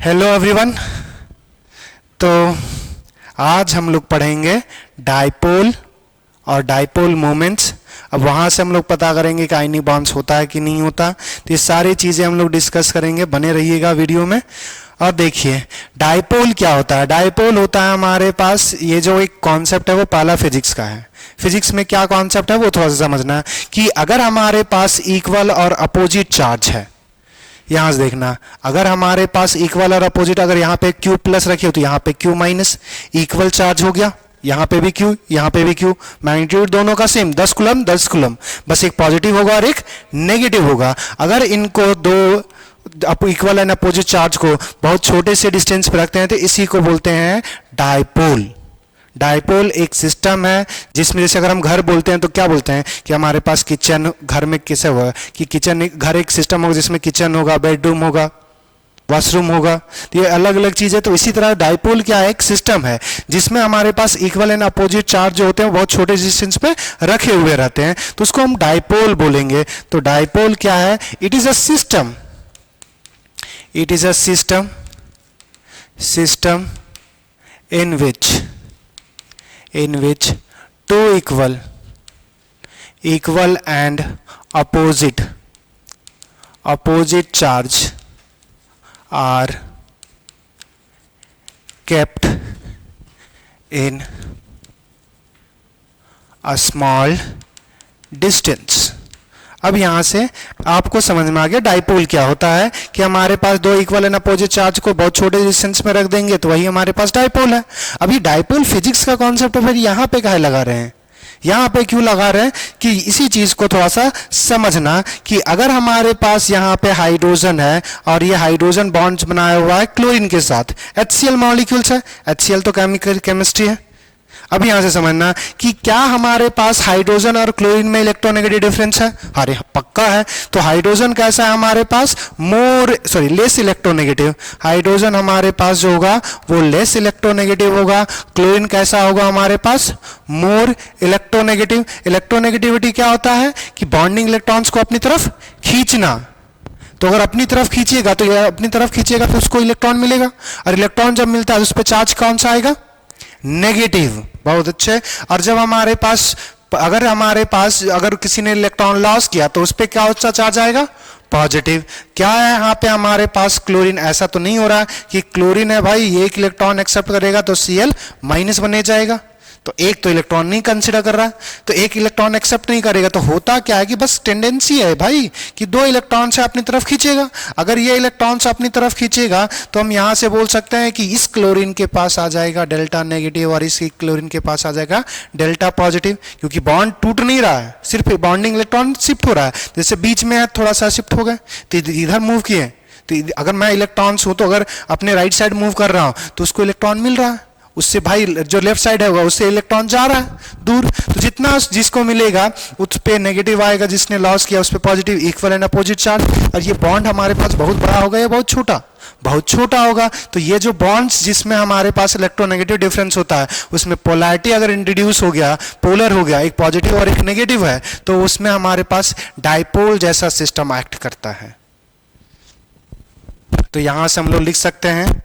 Hello everyone. तो आज हम लोग पढ़ेंगे डाइपोल और डाइपोल मोमेंट्स। अब वहाँ से हम लोग पता करेंगे कि आयनिक बॉन्ड्स होता है कि नहीं होता। तो ये सारी चीज़ें हम लोग डिस्कस करेंगे, बने रहिएगा वीडियो में। और देखिए डाइपोल क्या होता है। डाइपोल होता है हमारे पास, ये जो एक कॉन्सेप्ट है वो पहला फिजिक्स का है। फिजिक्स में क्या कॉन्सेप्ट है वो थोड़ा सा समझना है कि अगर हमारे पास इक्वल और अपोजिट चार्ज है, यहां से देखना, अगर हमारे पास इक्वल और अपोजिट, अगर यहाँ पे Q प्लस रखी हो तो यहाँ पे Q माइनस, इक्वल चार्ज हो गया, यहाँ पे भी Q, यहाँ पे भी Q, मैग्नीट्यूड दोनों का सेम 10 कूलम 10 कूलम, बस एक पॉजिटिव होगा और एक नेगेटिव होगा। अगर इनको दो इक्वल एंड अपोजिट चार्ज को बहुत छोटे से डिस्टेंस पे रखते हैं तो इसी को बोलते हैं डाइपोल। डाइपोल एक सिस्टम है जिसमें जैसे अगर हम घर बोलते हैं तो क्या बोलते हैं कि हमारे पास किचन, घर में कैसे हुआ कि किचन, घर एक सिस्टम होगा जिसमें किचन होगा, बेडरूम होगा, वॉशरूम होगा, तो ये अलग अलग चीज़ है। तो इसी तरह डाइपोल क्या है, एक सिस्टम है जिसमें हमारे पास इक्वल एंड अपोजिट चार्ज जो होते हैं बहुत छोटे डिस्टेंस पे रखे हुए रहते हैं, तो उसको हम डाइपोल बोलेंगे। तो डाइपोल क्या है, it is a system, it is a system in which two equal and opposite charge are kept in a small distance। अब यहां से आपको समझ में आ गया डाइपोल क्या होता है कि हमारे पास दो इक्वल एंड अपोजिट चार्ज को बहुत छोटे डिस्टेंस में रख देंगे तो वही हमारे पास डाइपोल है। अभी डाइपोल फिजिक्स का कॉन्सेप्ट है, फिर यहां पे काहे लगा रहे हैं, यहां पे क्यों लगा रहे हैं कि इसी चीज को थोड़ा सा समझना कि अगर हमारे पास यहां पे हाइड्रोजन है और ये हाइड्रोजन बॉन्ड्स बनाया हुआ है क्लोरीन के साथ, HCl मॉलिक्यूल्स है, HCl तो केमिकल केमिस्ट्री है। अब यहां से समझना कि क्या हमारे पास हाइड्रोजन और क्लोरीन में इलेक्ट्रोनेगेटिव डिफरेंस है। अरे पक्का है। तो हाइड्रोजन कैसा है हमारे पास, लेस इलेक्ट्रोनेगेटिव। हाइड्रोजन हमारे पास जो होगा वो लेस इलेक्ट्रोनेगेटिव होगा। क्लोरीन कैसा होगा हमारे पास, मोर इलेक्ट्रोनेगेटिव। इलेक्ट्रोनेगेटिविटी क्या होता है कि बॉन्डिंग इलेक्ट्रॉन्स को अपनी तरफ खींचना। तो अगर अपनी तरफ खींचिएगा तो ये अपनी तरफ खींचेगा तो उसको इलेक्ट्रॉन मिलेगा, और इलेक्ट्रॉन जब मिलता है उस पर चार्ज कौन सा आएगा, नेगेटिव। बहुत अच्छे। और जब हमारे पास अगर किसी ने इलेक्ट्रॉन लॉस किया तो उस पर क्या सा चार्ज आएगा, पॉजिटिव। क्या है यहाँ पे हमारे पास क्लोरीन, ऐसा तो नहीं हो रहा कि क्लोरीन है भाई एक इलेक्ट्रॉन एक्सेप्ट करेगा तो Cl माइनस बने जाएगा, तो एक तो इलेक्ट्रॉन नहीं कंसिडर कर रहा, तो एक इलेक्ट्रॉन एक्सेप्ट नहीं करेगा। तो होता क्या है कि बस टेंडेंसी है भाई कि दो इलेक्ट्रॉन से अपनी तरफ खींचेगा। अगर ये इलेक्ट्रॉन से अपनी तरफ खींचेगा तो हम यहां से बोल सकते हैं कि इस क्लोरीन के पास आ जाएगा डेल्टा नेगेटिव और इस क्लोरीन के पास आ जाएगा डेल्टा पॉजिटिव, क्योंकि बॉन्ड टूट नहीं रहा है, सिर्फ बॉन्डिंग इलेक्ट्रॉन शिफ्ट हो रहा है। जैसे बीच में है थोड़ा सा शिफ्ट हो गए तो इधर मूव किए, तो अगर मैं इलेक्ट्रॉन्स हूं तो अगर अपने राइट साइड मूव कर रहा हूं तो उसको इलेक्ट्रॉन मिल रहा है, उससे भाई जो लेफ्ट साइड है उससे इलेक्ट्रॉन जा रहा है दूर। तो जितना जिसको मिलेगा उस पे नेगेटिव आएगा, जिसने लॉस किया उस पे positive, equal and opposite charge. और ये बॉन्ड हमारे पास बहुत बड़ा होगा या बहुत छोटा, बहुत छोटा होगा। तो ये जो बॉन्ड्स जिसमें हमारे पास इलेक्ट्रोनेगेटिव डिफरेंस होता है उसमें पोलैरिटी अगर इंट्रोड्यूस हो गया, पोलर हो गया, एक पॉजिटिव और एक नेगेटिव है, तो उसमें हमारे पास डाइपोल जैसा सिस्टम एक्ट करता है। तो यहां से हम लोग लिख सकते हैं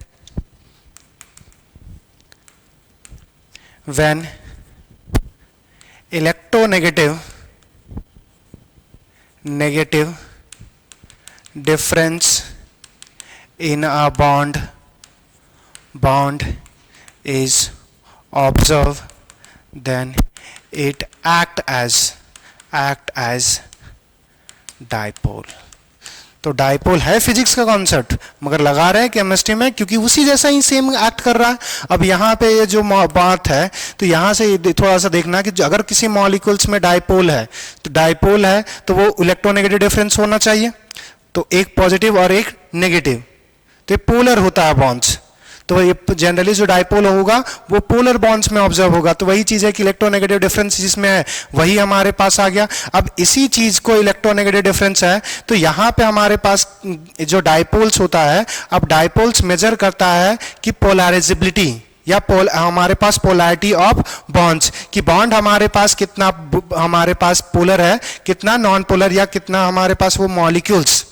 when electronegative difference in a bond is observed, then it act as dipole। तो डाइपोल है फिजिक्स का कॉन्सेप्ट, मगर लगा रहे हैं केमिस्ट्री में क्योंकि उसी जैसा ही सेम एक्ट कर रहा है। अब यहाँ पे ये जो बात है तो यहाँ से थोड़ा सा देखना कि अगर किसी मॉलिक्यूल्स में डाइपोल है तो वो इलेक्ट्रोनेगेटिव डिफरेंस होना चाहिए, तो एक पॉजिटिव और एक नेगेटिव, तो ये पोलर होता है बॉन्ड्स। तो ये जनरली जो डाइपोल होगा वो पोलर बॉन्ड्स में ऑब्जर्व होगा। तो वही चीज है कि इलेक्ट्रोनेगेटिव डिफरेंस जिसमें है वही हमारे पास आ गया। अब इसी चीज को इलेक्ट्रोनेगेटिव डिफरेंस है तो यहाँ पे हमारे पास जो डाइपोल्स होता है, अब डाइपोल्स मेजर करता है कि पोलराइजेबिलिटी या हमारे पास पोलैरिटी ऑफ बॉन्ड्स, कि बॉन्ड हमारे पास कितना हमारे पास पोलर है, कितना नॉन पोलर, या कितना हमारे पास वो मॉलिक्यूल्स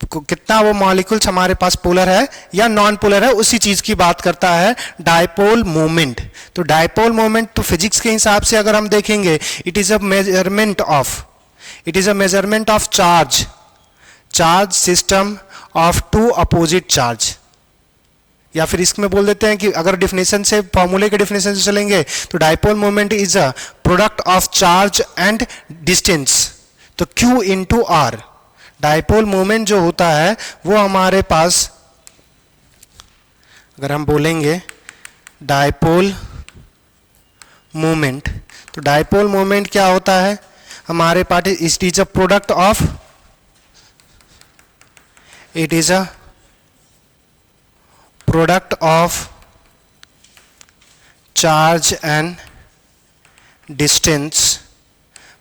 कितना वो मॉलिक्यूल्स हमारे पास पोलर है या नॉन पोलर है, उसी चीज की बात करता है डायपोल मोमेंट। तो डायपोल मोमेंट तो फिजिक्स के हिसाब से अगर हम देखेंगे, it is a measurement of charge system of two opposite charge. या फिर इसमें बोल देते हैं कि अगर डिफिनेशन से, फॉर्मूले के डिफिनेशन से चलेंगे तो dipole moment is a product of charge and distance. तो Q into R, dipole moment जो होता है वो हमारे पास, अगर हम बोलेंगे डायपोल मोमेंट, तो डायपोल मोमेंट क्या होता है हमारे पास, it is a product of, it is a product of charge and distance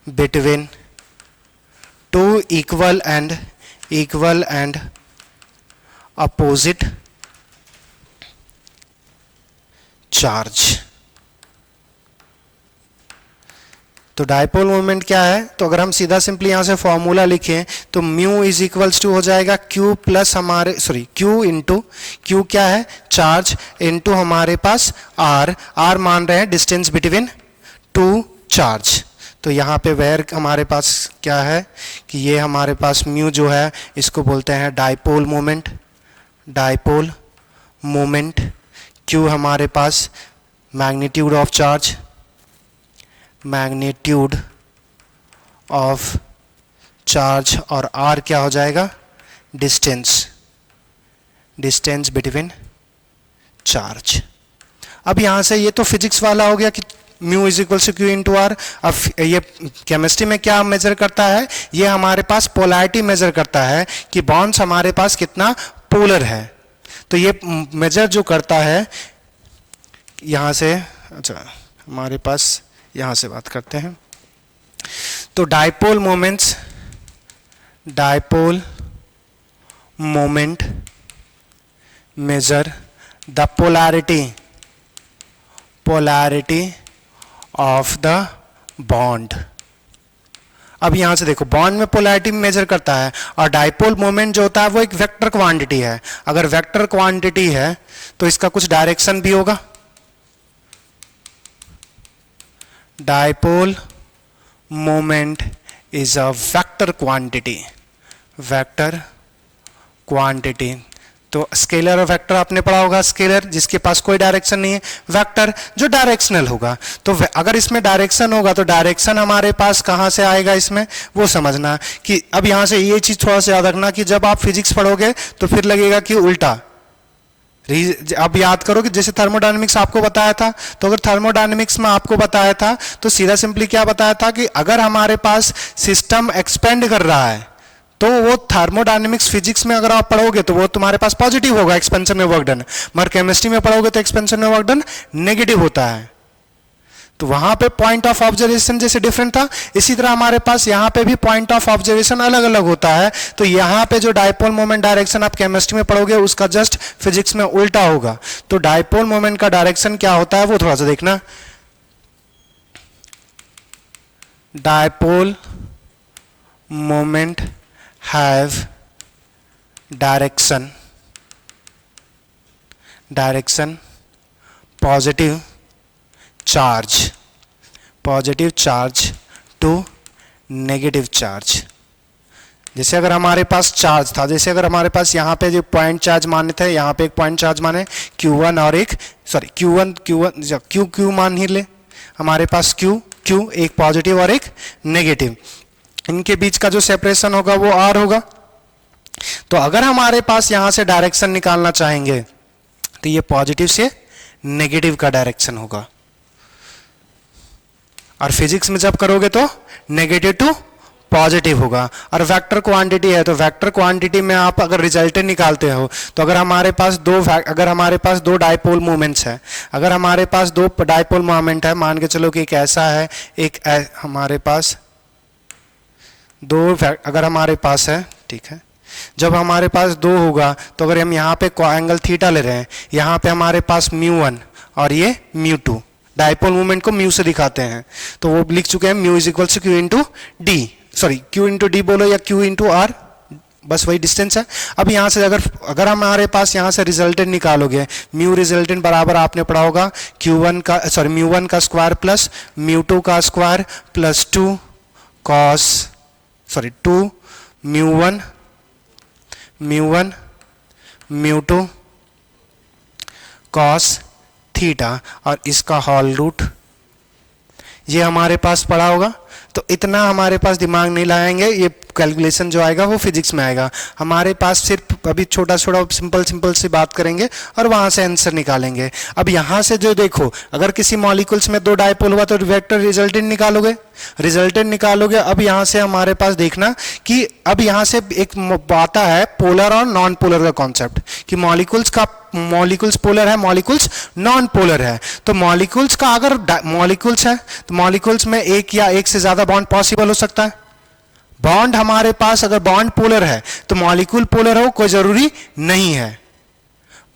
between two equal and opposite charge. तो डायपोल मोमेंट क्या है, तो अगर हम सीधा सिंपली यहां से फॉर्मूला लिखें तो म्यू इज इक्वल्स टू हो जाएगा Q प्लस हमारे Q इंटू, Q क्या है चार्ज, इंटू हमारे पास R मान रहे हैं डिस्टेंस बिटवीन टू चार्ज। तो यहाँ पे वेयर हमारे पास क्या है कि ये हमारे पास म्यू जो है इसको बोलते हैं डायपोल मोमेंट। Q हमारे पास magnitude of charge, magnitude of charge, और R क्या हो जाएगा डिस्टेंस बिटवीन चार्ज। अब यहां से ये तो फिजिक्स वाला हो गया कि mu is equal to Q into R. अब ये केमिस्ट्री में क्या मेजर करता है, ये हमारे पास पोलैरिटी मेजर करता है कि बॉन्ड्स हमारे पास कितना पोलर है। तो ये मेजर जो करता है यहां से, अच्छा हमारे पास यहां से बात करते हैं, तो dipole moment measure the polarity of the bond. अब यहां से देखो बॉन्ड में पोलैरिटी मेजर करता है, और डायपोल मोमेंट जो होता है वो एक वेक्टर क्वांटिटी है। अगर वेक्टर क्वांटिटी है तो इसका कुछ डायरेक्शन भी होगा। Dipole moment is a vector quantity. तो स्केलर और वेक्टर आपने पढ़ा होगा, स्केलर जिसके पास कोई डायरेक्शन नहीं है, वेक्टर जो डायरेक्शनल होगा। तो अगर इसमें डायरेक्शन होगा तो डायरेक्शन हमारे पास कहां से आएगा इसमें, वो समझना कि अब यहां से ये चीज थोड़ा सा याद रखना कि जब आप फिजिक्स पढ़ोगे तो फिर लगेगा कि उल्टा। अब याद करो कि जैसे थर्मोडायनेमिक्स आपको बताया था, तो अगर थर्मोडायनेमिक्स में आपको बताया था तो सीधा सिंपली क्या बताया था कि अगर हमारे पास सिस्टम एक्सपेंड कर रहा है तो वो थर्मोडायनेमिक्स फिजिक्स में अगर आप पढ़ोगे तो वो तुम्हारे पास पॉजिटिव होगा, एक्सपेंशन में वर्क डन। मगर केमिस्ट्री में पढ़ोगे तो एक्सपेंशन में वर्क डन नेगेटिव होता है। तो वहां पे पॉइंट ऑफ ऑब्जर्वेशन जैसे डिफरेंट था, इसी तरह हमारे पास यहां पे भी पॉइंट ऑफ ऑब्जर्वेशन अलग अलग होता है। तो यहां पे जो डायपोल मोमेंट डायरेक्शन आप केमिस्ट्री में पढ़ोगे उसका जस्ट फिजिक्स में उल्टा होगा। तो डायपोल मोमेंट का डायरेक्शन क्या होता है वो थोड़ा सा देखना। Dipole moment have direction positive charge to negative charge. जैसे अगर हमारे पास चार्ज था, जैसे अगर हमारे पास यहाँ पे जो पॉइंट चार्ज माने थे, यहाँ पे एक पॉइंट चार्ज माने Q1 और एक Q मान ही ले, हमारे पास Q एक पॉजिटिव और एक नेगेटिव, इनके बीच का जो सेपरेशन होगा वो R होगा। तो अगर हमारे पास यहां से डायरेक्शन निकालना चाहेंगे तो ये पॉजिटिव से नेगेटिव का डायरेक्शन होगा, और फिजिक्स में जब करोगे तो नेगेटिव टू पॉजिटिव होगा। और वेक्टर क्वांटिटी है तो वेक्टर क्वांटिटी में आप अगर रिजल्टेंट निकालते हो तो अगर हमारे पास दो डायपोल मोमेंट्स है, अगर हमारे पास दो डायपोल मोमेंट है, मान के चलो कि एक ऐसा है, एक हमारे पास अगर हमारे पास है, ठीक है, जब हमारे पास दो होगा तो अगर हम यहाँ पे एंगल थीटा ले रहे हैं, यहाँ पे हमारे पास μ1 और ये μ2, डायपोल मोमेंट को म्यू से दिखाते हैं, तो वो लिख चुके हैं mu is equal to Q into D, sorry Q into D बोलो या Q इंटू आर, बस वही डिस्टेंस है। अब यहाँ से अगर हमारे पास यहाँ से रिजल्टेंट निकालोगे, म्यू रिजल्टेंट बराबर आपने पढ़ा होगा म्यू वन का स्क्वायर प्लस म्यू टू का square plus 2 mu two cos theta और इसका होल रूट, ये हमारे पास पड़ा होगा। तो इतना हमारे पास दिमाग नहीं लगाएंगे, ये कैलकुलेशन जो आएगा वो फिजिक्स में आएगा। हमारे पास सिर्फ अभी छोटा छोटा सिंपल सी बात करेंगे और वहां से आंसर निकालेंगे। अब यहां से जो देखो, अगर किसी मॉलिक्यूल्स में 2 डायपोल हुआ तो वेक्टर रिजल्टेंट निकालोगे। अब यहां से हमारे पास देखना कि अब यहां से एक आता है पोलर और नॉन पोलर का कॉन्सेप्ट, कि मॉलिक्यूल्स पोलर है, मॉलिक्यूल्स नॉन पोलर है। तो मॉलिक्यूल्स का अगर मॉलिक्यूल्स है तो मॉलिक्यूल्स में एक या एक से ज्यादा बॉन्ड पॉसिबल हो सकता है। बॉन्ड हमारे पास अगर बॉन्ड पोलर है तो मॉलिक्यूल पोलर हो कोई जरूरी नहीं है।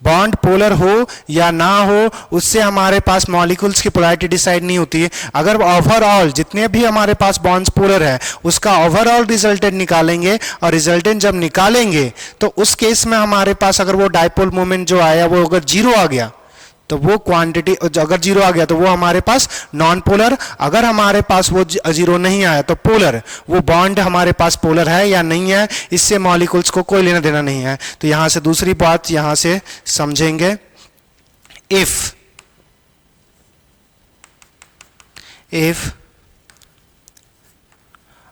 बॉन्ड पोलर हो या ना हो उससे हमारे पास मॉलिक्यूल्स की पोलैरिटी डिसाइड नहीं होती है। अगर ओवरऑल जितने भी हमारे पास बॉन्ड्स पोलर है उसका ओवरऑल रिजल्टेंट निकालेंगे, और रिजल्टेंट जब निकालेंगे तो उस केस में हमारे पास अगर वो डायपोल मोमेंट जो आया वो अगर जीरो आ गया तो वो क्वांटिटी, अगर जीरो आ गया तो वो हमारे पास नॉन पोलर, अगर हमारे पास वो जीरो नहीं आया तो पोलर। वो बॉन्ड हमारे पास पोलर है या नहीं है इससे मॉलिक्यूल्स को कोई लेना देना नहीं है। तो यहां से दूसरी बात यहां से समझेंगे, if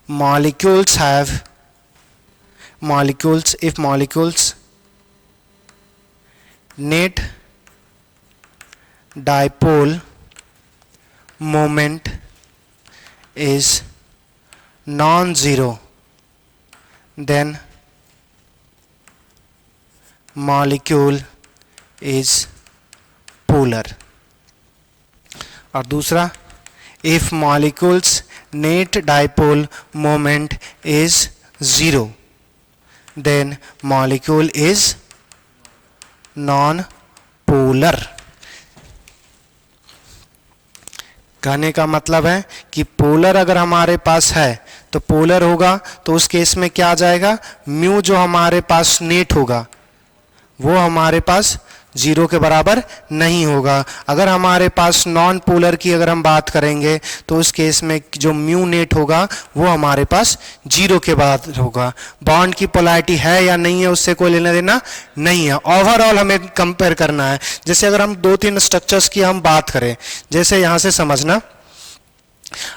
molecules net dipole moment is non-zero, then molecule is polar। और दूसरा, if molecules net dipole moment is zero, then molecule is non-polar। कहने का मतलब है कि पोलर अगर हमारे पास है तो पोलर होगा तो उस केस में क्या आ जाएगा, म्यू जो हमारे पास नेट होगा वो हमारे पास जीरो के बराबर नहीं होगा। अगर हमारे पास नॉन पोलर की अगर हम बात करेंगे तो उस केस में जो म्यू नेट होगा वो हमारे पास जीरो के बराबर होगा। बॉन्ड की पोलैरिटी है या नहीं है उससे कोई लेना देना नहीं है, ओवरऑल हमें कंपेयर करना है। जैसे अगर हम 2-3 स्ट्रक्चर्स की हम बात करें, जैसे यहां से समझना,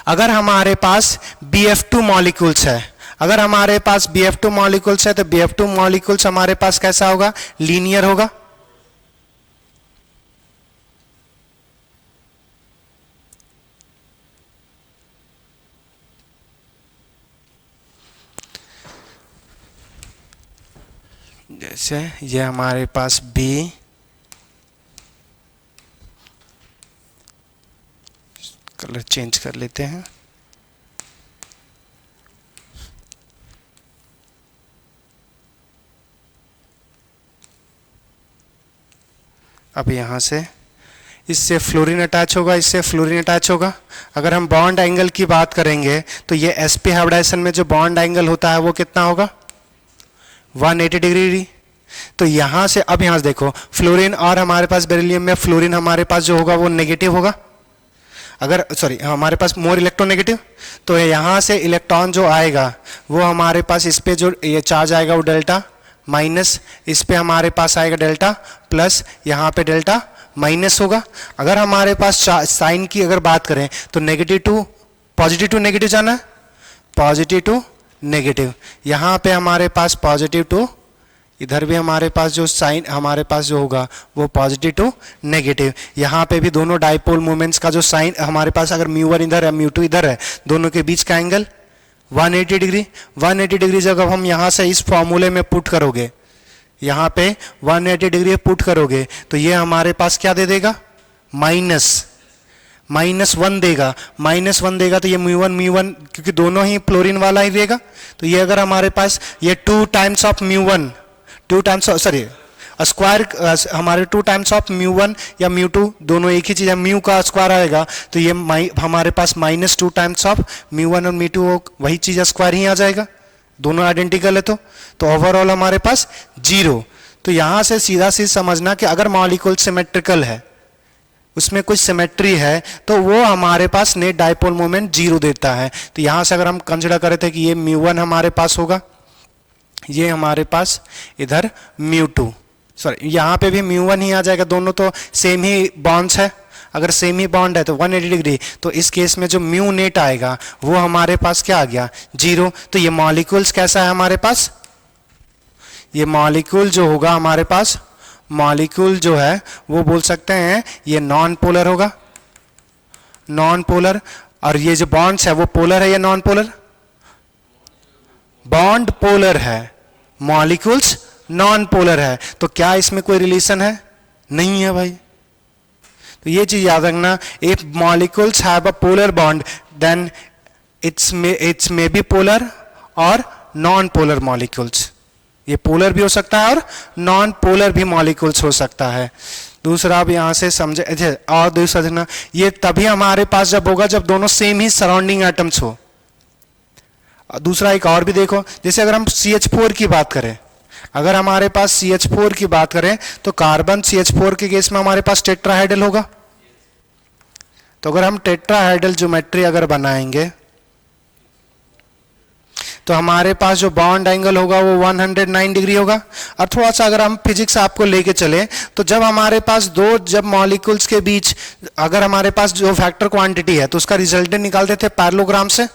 अगर हमारे पास BF2 मॉलिक्यूल्स है, अगर हमारे पास BF2 मॉलिक्यूल्स है तो BF2 मॉलिक्यूल्स हमारे पास कैसा होगा, लीनियर होगा। जैसे ये हमारे पास B, कलर चेंज कर लेते हैं, अब यहां से इससे फ्लोरीन अटैच होगा, इससे फ्लोरीन अटैच होगा। अगर हम बॉन्ड एंगल की बात करेंगे तो ये sp हाइब्रिडाइजेशन में जो बॉन्ड एंगल होता है वो कितना होगा, 180 डिग्री। तो यहां से अब यहां से देखो, फ्लोरीन और हमारे पास बेरिलियम में फ्लोरीन हमारे पास जो होगा वो नेगेटिव होगा, अगर हमारे पास मोर इलेक्ट्रोनेगेटिव। तो यहां से इलेक्ट्रॉन जो आएगा वो हमारे पास इस पे जो ये चार्ज आएगा वो डेल्टा माइनस, इस पे हमारे पास आएगा डेल्टा प्लस, यहाँ पे डेल्टा माइनस होगा। अगर हमारे पास साइन की अगर बात करें तो negative to positive to negative जाना है, पॉजिटिव टू नेगेटिव। यहाँ पे हमारे पास पॉजिटिव टू, इधर भी हमारे पास जो साइन हमारे पास जो होगा वो पॉजिटिव टू नेगेटिव। यहाँ पे भी दोनों डाइपोल मोमेंट्स का जो साइन हमारे पास, अगर μ1 इधर है μ2 इधर है, दोनों के बीच का एंगल 180 डिग्री। 180 डिग्री जब हम यहाँ से इस फॉर्मूले में पुट करोगे, यहाँ पे 180 डिग्री पुट करोगे तो ये हमारे पास क्या दे देगा, -1 देगा। -1 देगा तो ये μ1 क्योंकि दोनों ही फ्लोरीन वाला ही देगा। तो ये अगर हमारे पास ये 2 times of μ1, 2 times sorry square हमारे 2 टाइम्स ऑफ μ1 या μ2 दोनों एक ही चीज है, म्यू का स्क्वायर आएगा तो ये हमारे पास -2 टाइम्स ऑफ μ1 और μ2 वही चीज स्क्वायर ही आ जाएगा। दोनों आइडेंटिकल है तो ओवरऑल हमारे पास 0। तो यहां से सीधा समझना कि अगर मॉलिक्यूल सिमेट्रिकल है, उसमें कुछ सिमेट्री है, तो वो हमारे पास नेट डाइपोल मोमेंट 0 देता है। तो यहां से अगर हम कंसिडर करे थे कि ये μ1 हमारे पास होगा, ये हमारे पास इधर μ2, सॉरी यहाँ पे भी μ1 ही आ जाएगा, दोनों तो सेम ही बॉन्ड्स है। अगर सेम ही बॉन्ड है तो 180 डिग्री, तो इस केस में जो म्यू नेट आएगा वो हमारे पास क्या आ गया 0। तो ये मॉलिक्यूल्स कैसा है हमारे पास, ये मॉलिक्यूल जो होगा हमारे पास, मॉलिक्यूल जो है वो बोल सकते हैं ये नॉन पोलर होगा, नॉन पोलर। और ये जो बॉन्ड्स है वो पोलर है या नॉन पोलर, बॉन्ड पोलर है, मॉलिक्यूल्स नॉन पोलर है। तो क्या इसमें कोई रिलेशन है, नहीं है भाई। तो ये चीज याद रखना, if molecules have a polar bond then it's may be polar और नॉन पोलर मॉलिक्यूल्स, ये पोलर भी हो सकता है और नॉन पोलर भी मॉलिक्यूल्स हो सकता है। दूसरा आप यहां से समझे, और दूसरा देखना, ये तभी हमारे पास जब होगा जब दोनों सेम ही सराउंडिंग एटम्स हो। दूसरा एक और भी देखो, जैसे अगर हम CH4 की बात करें, अगर हमारे पास CH4 की बात करें तो कार्बन CH4 के केस में हमारे पास टेट्राहेड्रल होगा। तो अगर हम टेट्राहेड्रल ज्योमेट्री अगर बनाएंगे तो हमारे पास जो बॉन्ड एंगल होगा वो 109 डिग्री होगा। और थोड़ा सा अगर हम फिजिक्स आपको लेके चले तो जब हमारे पास जब मॉलिक्यूल्स के बीच अगर हमारे पास जो फैक्टर क्वांटिटी है तो उसका रिजल्टेंट निकालते थे पैरेललोग्राम से,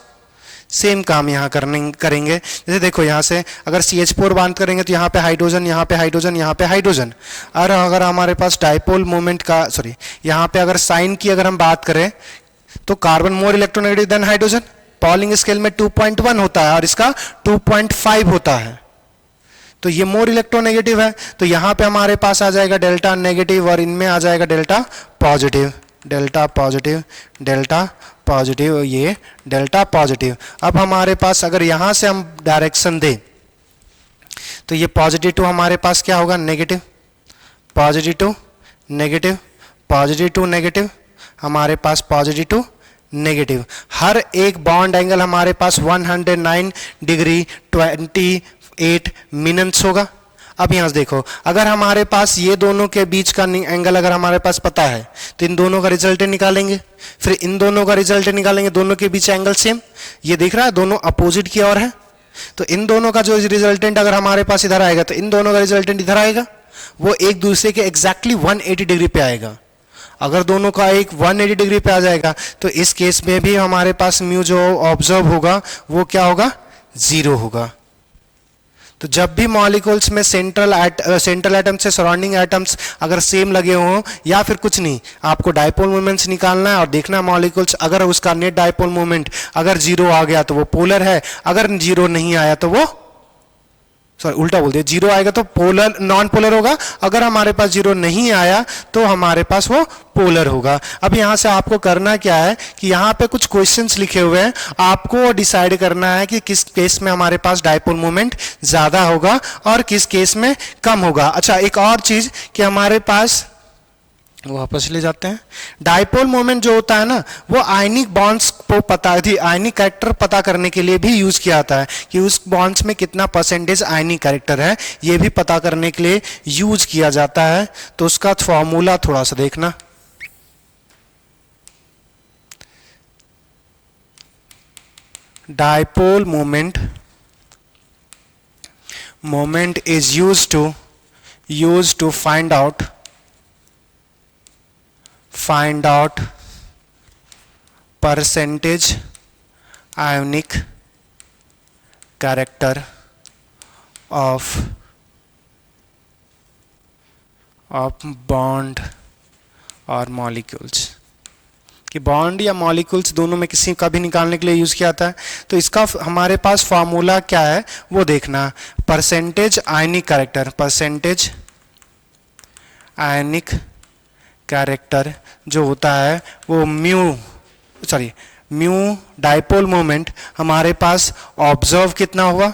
सेम काम यहाँ करेंगे। जैसे देखो यहाँ से अगर CH4 बांध करेंगे तो यहाँ पे हाइड्रोजन, यहाँ पे हाइड्रोजन, यहाँ पे हाइड्रोजन। और अगर हमारे पास डाइपोल मोमेंट का यहाँ पे अगर साइन की अगर हम बात करें तो carbon more electronegative than hydrogen, polling scale में 2.1 होता है और इसका 2.5 होता है, तो ये मोर इलेक्ट्रोनेगेटिव है। तो यहाँ पे हमारे पास आ जाएगा डेल्टा नेगेटिव और इनमें आ जाएगा delta positive, delta positive, delta positive, ये डेल्टा पॉजिटिव। अब हमारे पास अगर यहां से हम डायरेक्शन दें तो ये पॉजिटिव टू हमारे पास क्या होगा negative, positive to negative, positive to negative, हमारे पास पॉजिटिव टू नेगेटिव। हर एक बॉन्ड एंगल हमारे पास 109 डिग्री 28 मिनट्स होगा। अब यहां से देखो, अगर हमारे पास ये दोनों के बीच का एंगल अगर हमारे पास पता है तो इन दोनों का रिजल्टेंट निकालेंगे, फिर इन दोनों का रिजल्टेंट निकालेंगे, दोनों के बीच एंगल सेम, ये दिख रहा है दोनों अपोजिट की ओर है। तो इन दोनों का जो रिजल्टेंट अगर हमारे पास इधर आएगा तो इन दोनों का रिजल्टेंट इधर आएगा, वो एक दूसरे के एग्जैक्टली 180 डिग्री पे आएगा। अगर दोनों का एक 180 डिग्री पे आ जाएगा तो इस केस में भी हमारे पास म्यू जो ऑब्जर्व होगा वो क्या होगा 0 होगा। तो जब भी मॉलिक्यूल्स में सेंट्रल एटम से सराउंडिंग एटम्स अगर सेम लगे हों या फिर कुछ नहीं, आपको डाइपोल मोमेंट्स निकालना है और देखना है मॉलिक्यूल्स अगर उसका नेट डाइपोल मोमेंट अगर 0 आ गया तो वो पोलर है, अगर 0 नहीं आया तो वो उल्टा बोल दिया, 0 आएगा तो पोलर नॉन पोलर होगा, अगर हमारे पास 0 नहीं आया तो हमारे पास वो पोलर होगा। अब यहां से आपको करना क्या है कि यहां पे कुछ क्वेश्चंस लिखे हुए हैं, आपको डिसाइड करना है कि किस केस में हमारे पास डाइपोल मोमेंट ज्यादा होगा और किस केस में कम होगा। अच्छा एक और चीज कि हमारे पास वापस ले जाते हैं, डाइपोल मोमेंट जो होता है ना वो आयनिक बॉन्ड्स को आयनिक कैरेक्टर पता करने के लिए भी यूज किया जाता है कि उस बॉन्ड्स में कितना परसेंटेज आयनिक कैरेक्टर है, ये भी पता करने के लिए यूज किया जाता है। तो उसका फॉर्मूला थोड़ा सा देखना, dipole moment is used to find out percentage ionic character of bond और molecules, कि बॉन्ड या मॉलिक्यूल्स दोनों में किसी का भी निकालने के लिए यूज किया जाता है। तो इसका हमारे पास फॉर्मूला क्या है वो देखना, परसेंटेज आयनिक कैरेक्टर, परसेंटेज आयनिक कैरेक्टर जो होता है वो म्यू डाइपोल मोमेंट हमारे पास ऑब्जर्व कितना हुआ,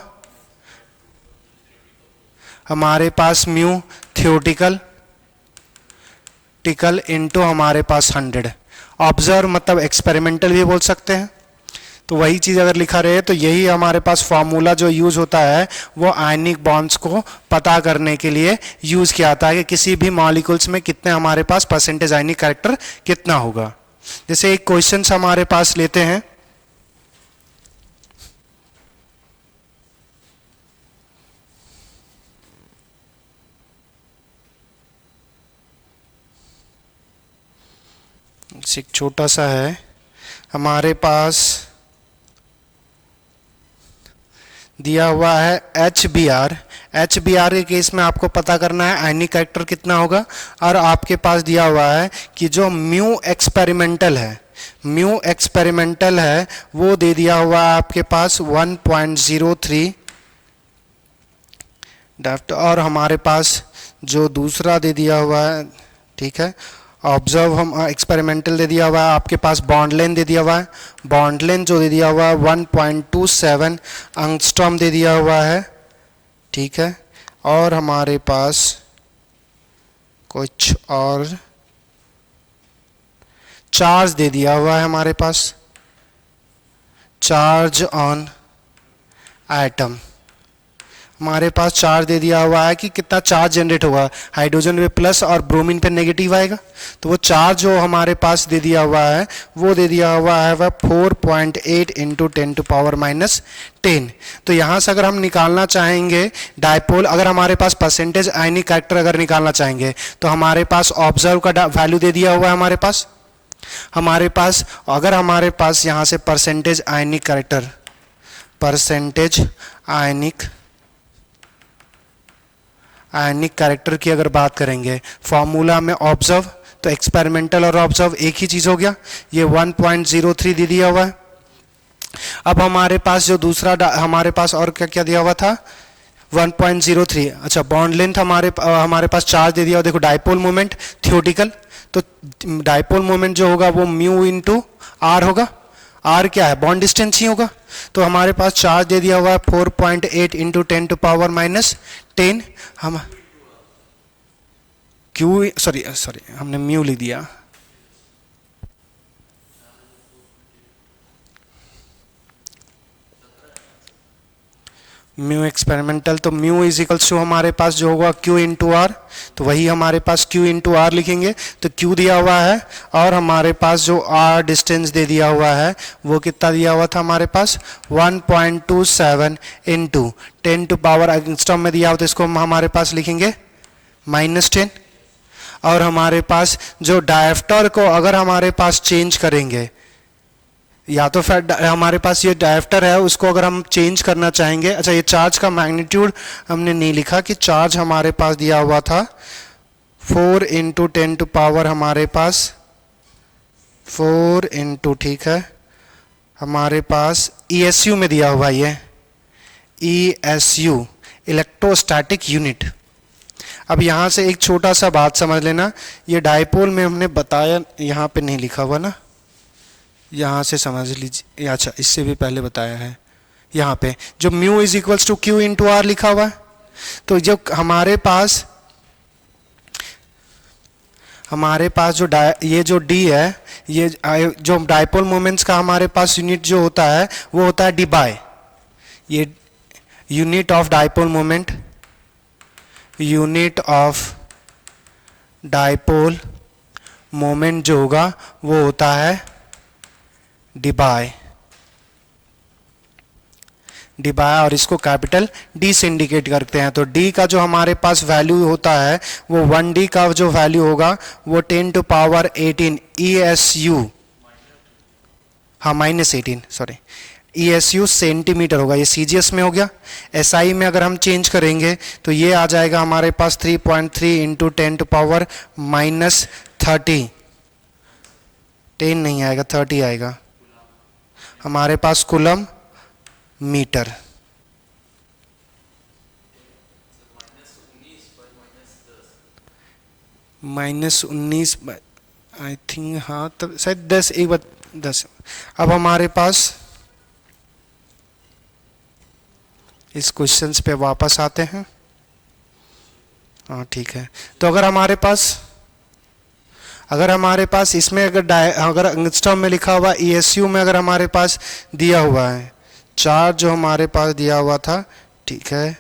हमारे पास म्यू थियोटिकल इनटू हमारे पास 100, ऑब्जर्व मतलब एक्सपेरिमेंटल भी बोल सकते हैं। तो वही चीज़ अगर लिखा रहे तो यही हमारे पास फॉर्मूला जो यूज होता है वो आयनिक बॉन्ड्स को पता करने के लिए यूज किया जाता है कि किसी भी मॉलिक्यूल्स में कितने हमारे पास परसेंटेज आयनिक कैरेक्टर कितना होगा। जैसे एक क्वेश्चन हमारे पास लेते हैं, एक छोटा सा है हमारे पास दिया हुआ है HBr। HBr के केस में आपको पता करना है आयनिक कैरेक्टर कितना होगा, और आपके पास दिया हुआ है कि जो म्यू एक्सपेरिमेंटल है वो दे दिया हुआ है आपके पास 1.03 डेप्थ, और हमारे पास जो दूसरा दे दिया हुआ है, ठीक है, ऑब्जर्व हम एक्सपेरिमेंटल दे दिया हुआ है, आपके पास बॉन्ड लेंथ दे दिया हुआ है, बॉन्ड लेंथ जो दे दिया हुआ है 1.27 एंगस्ट्रॉम दे दिया हुआ है, ठीक है, और हमारे पास कुछ और चार्ज दे दिया हुआ है, हमारे पास चार्ज ऑन एटम, हमारे पास चार्ज दे दिया हुआ है कि कितना चार्ज जनरेट होगा, हाइड्रोजन पे प्लस और ब्रोमीन पे नेगेटिव आएगा, तो वो चार्ज जो हमारे पास दे दिया हुआ है वो दे दिया हुआ है वह 4.8 इंटू 10⁻10। तो यहाँ से अगर हम निकालना चाहेंगे डायपोल, अगर हमारे पास परसेंटेज आयनिक कैरेक्टर अगर निकालना चाहेंगे तो हमारे पास ऑब्जर्व का वैल्यू दे दिया हुआ है, हमारे पास अगर हमारे पास यहाँ से परसेंटेज आयनिक कैरेक्टर की अगर बात करेंगे फॉर्मूला में ऑब्जर्व, तो एक्सपेरिमेंटल और ऑब्जर्व एक ही चीज हो गया, ये 1.03 दे दिया हुआ है। अब हमारे पास जो दूसरा हमारे पास और क्या क्या दिया हुआ था 1.03, अच्छा बॉन्ड लेंथ हमारे पास चार्ज दे दिया हुआ, देखो डायपोल मोमेंट थियोटिकल, तो डायपोल मोमेंट जो होगा वो म्यू इंटू आर होगा, आर क्या है बॉन्ड डिस्टेंस ही होगा, तो हमारे पास चार्ज दे दिया हुआ है 4.8 इंटू 10⁻10, हम क्यू सॉरी हमने म्यू लिख दिया, म्यू एक्सपेरिमेंटल, तो म्यू इज इक्वल्स टू हमारे पास जो होगा क्यू इंटू आर, तो वही हमारे पास क्यू इंटू आर लिखेंगे, तो क्यू दिया हुआ है और हमारे पास जो आर डिस्टेंस दे दिया हुआ है वो कितना दिया हुआ था हमारे पास 1.27 इंटू 10⁻, एंगस्ट्रॉम में दिया हुआ तो इसको हम हमारे पास लिखेंगे -10, और हमारे पास जो डायफ्टर को अगर हमारे पास चेंज करेंगे, या तो फिर हमारे पास ये डायफ्टर है उसको अगर हम चेंज करना चाहेंगे, अच्छा ये चार्ज का मैग्नीट्यूड हमने नहीं लिखा कि चार्ज हमारे पास दिया हुआ था 4 इंटू 10⁻, हमारे पास 4 इंटू, ठीक है, हमारे पास ESU में दिया हुआ ये ESU इलेक्ट्रोस्टैटिक यूनिट। अब यहाँ से एक छोटा सा बात समझ लेना, ये डायपोल में हमने बताया, यहाँ पे नहीं लिखा हुआ ना, यहाँ से समझ लीजिए, अच्छा इससे भी पहले बताया है, यहाँ पे जो mu is equals to Q into R लिखा हुआ है, तो जो हमारे पास जो ये जो डी है, ये जो डायपोल मोमेंट्स का हमारे पास यूनिट जो होता है वो होता है डीबाई, ये यूनिट ऑफ डायपोल मोमेंट जो होगा वो होता है डीबाई, और इसको कैपिटल डी से इंडिकेट करते हैं, तो डी का जो हमारे पास वैल्यू होता है वो 1D का जो वैल्यू होगा वो 10⁻18 ESU, हाँ -18 सॉरी, ESU सेंटीमीटर होगा, ये CGS में हो गया। SI में अगर हम चेंज करेंगे तो ये आ जाएगा हमारे पास 3.3 इंटू 10⁻30, 10 नहीं आएगा 30 आएगा, हमारे पास कूलम मीटर, -19 आई थिंक, हाँ तब शायद 10, एक बार 10। अब हमारे पास इस क्वेश्चंस पे वापस आते हैं, हाँ ठीक है, तो अगर अगर हमारे पास इसमें अगर एंगस्ट्रॉम में लिखा हुआ ESU में अगर हमारे पास दिया हुआ है चार्ज जो हमारे पास दिया हुआ था, ठीक है,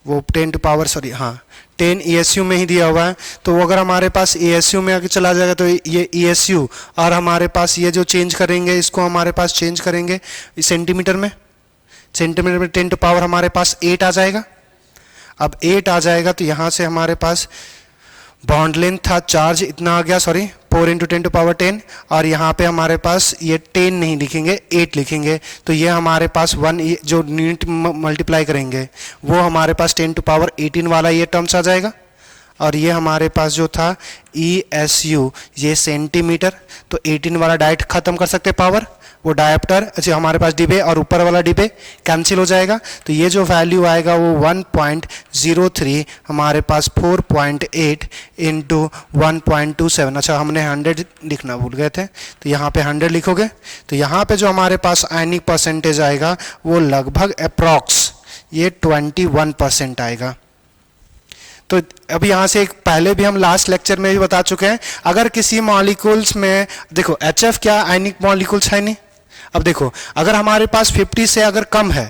वो 10 ESU में ही दिया हुआ है, तो वो अगर हमारे पास ESU में आके चला जाएगा तो ये ESU और हमारे पास ये जो चेंज करेंगे इसको हमारे पास चेंज करेंगे सेंटीमीटर में 10 हमारे पास 8 आ जाएगा। अब 8 आ जाएगा तो यहाँ से हमारे पास बॉन्ड लेंथ था चार्ज इतना आ गया, 4 × 10⁻10 और यहाँ पे हमारे पास ये 10 नहीं लिखेंगे 8 लिखेंगे, तो ये हमारे पास 1 जो यूनिट मल्टीप्लाई करेंगे वो हमारे पास 10⁻18 वाला ये टर्म्स आ जाएगा। और ये हमारे पास जो था ESU ये सेंटीमीटर, तो 18 वाला डायरेक्ट खत्म कर सकते पावर, वो डायप्टर अच्छा हमारे पास डिबे और ऊपर वाला डिबे कैंसिल हो जाएगा, तो ये जो वैल्यू आएगा वो 1.03 हमारे पास 4.8 × 1.27। अच्छा हमने 100 लिखना भूल गए थे, तो यहाँ पे 100 लिखोगे तो यहाँ पे जो हमारे पास आयनिक परसेंटेज आएगा वो लगभग अप्रॉक्स ये 21% आएगा। तो अभी यहाँ से एक पहले भी हम लास्ट लेक्चर में भी बता चुके हैं, अगर किसी मॉलिक्यूल्स में देखो HF क्या आयनिक मॉलिक्यूल्स है नहीं। अब देखो अगर हमारे पास 50 से अगर कम है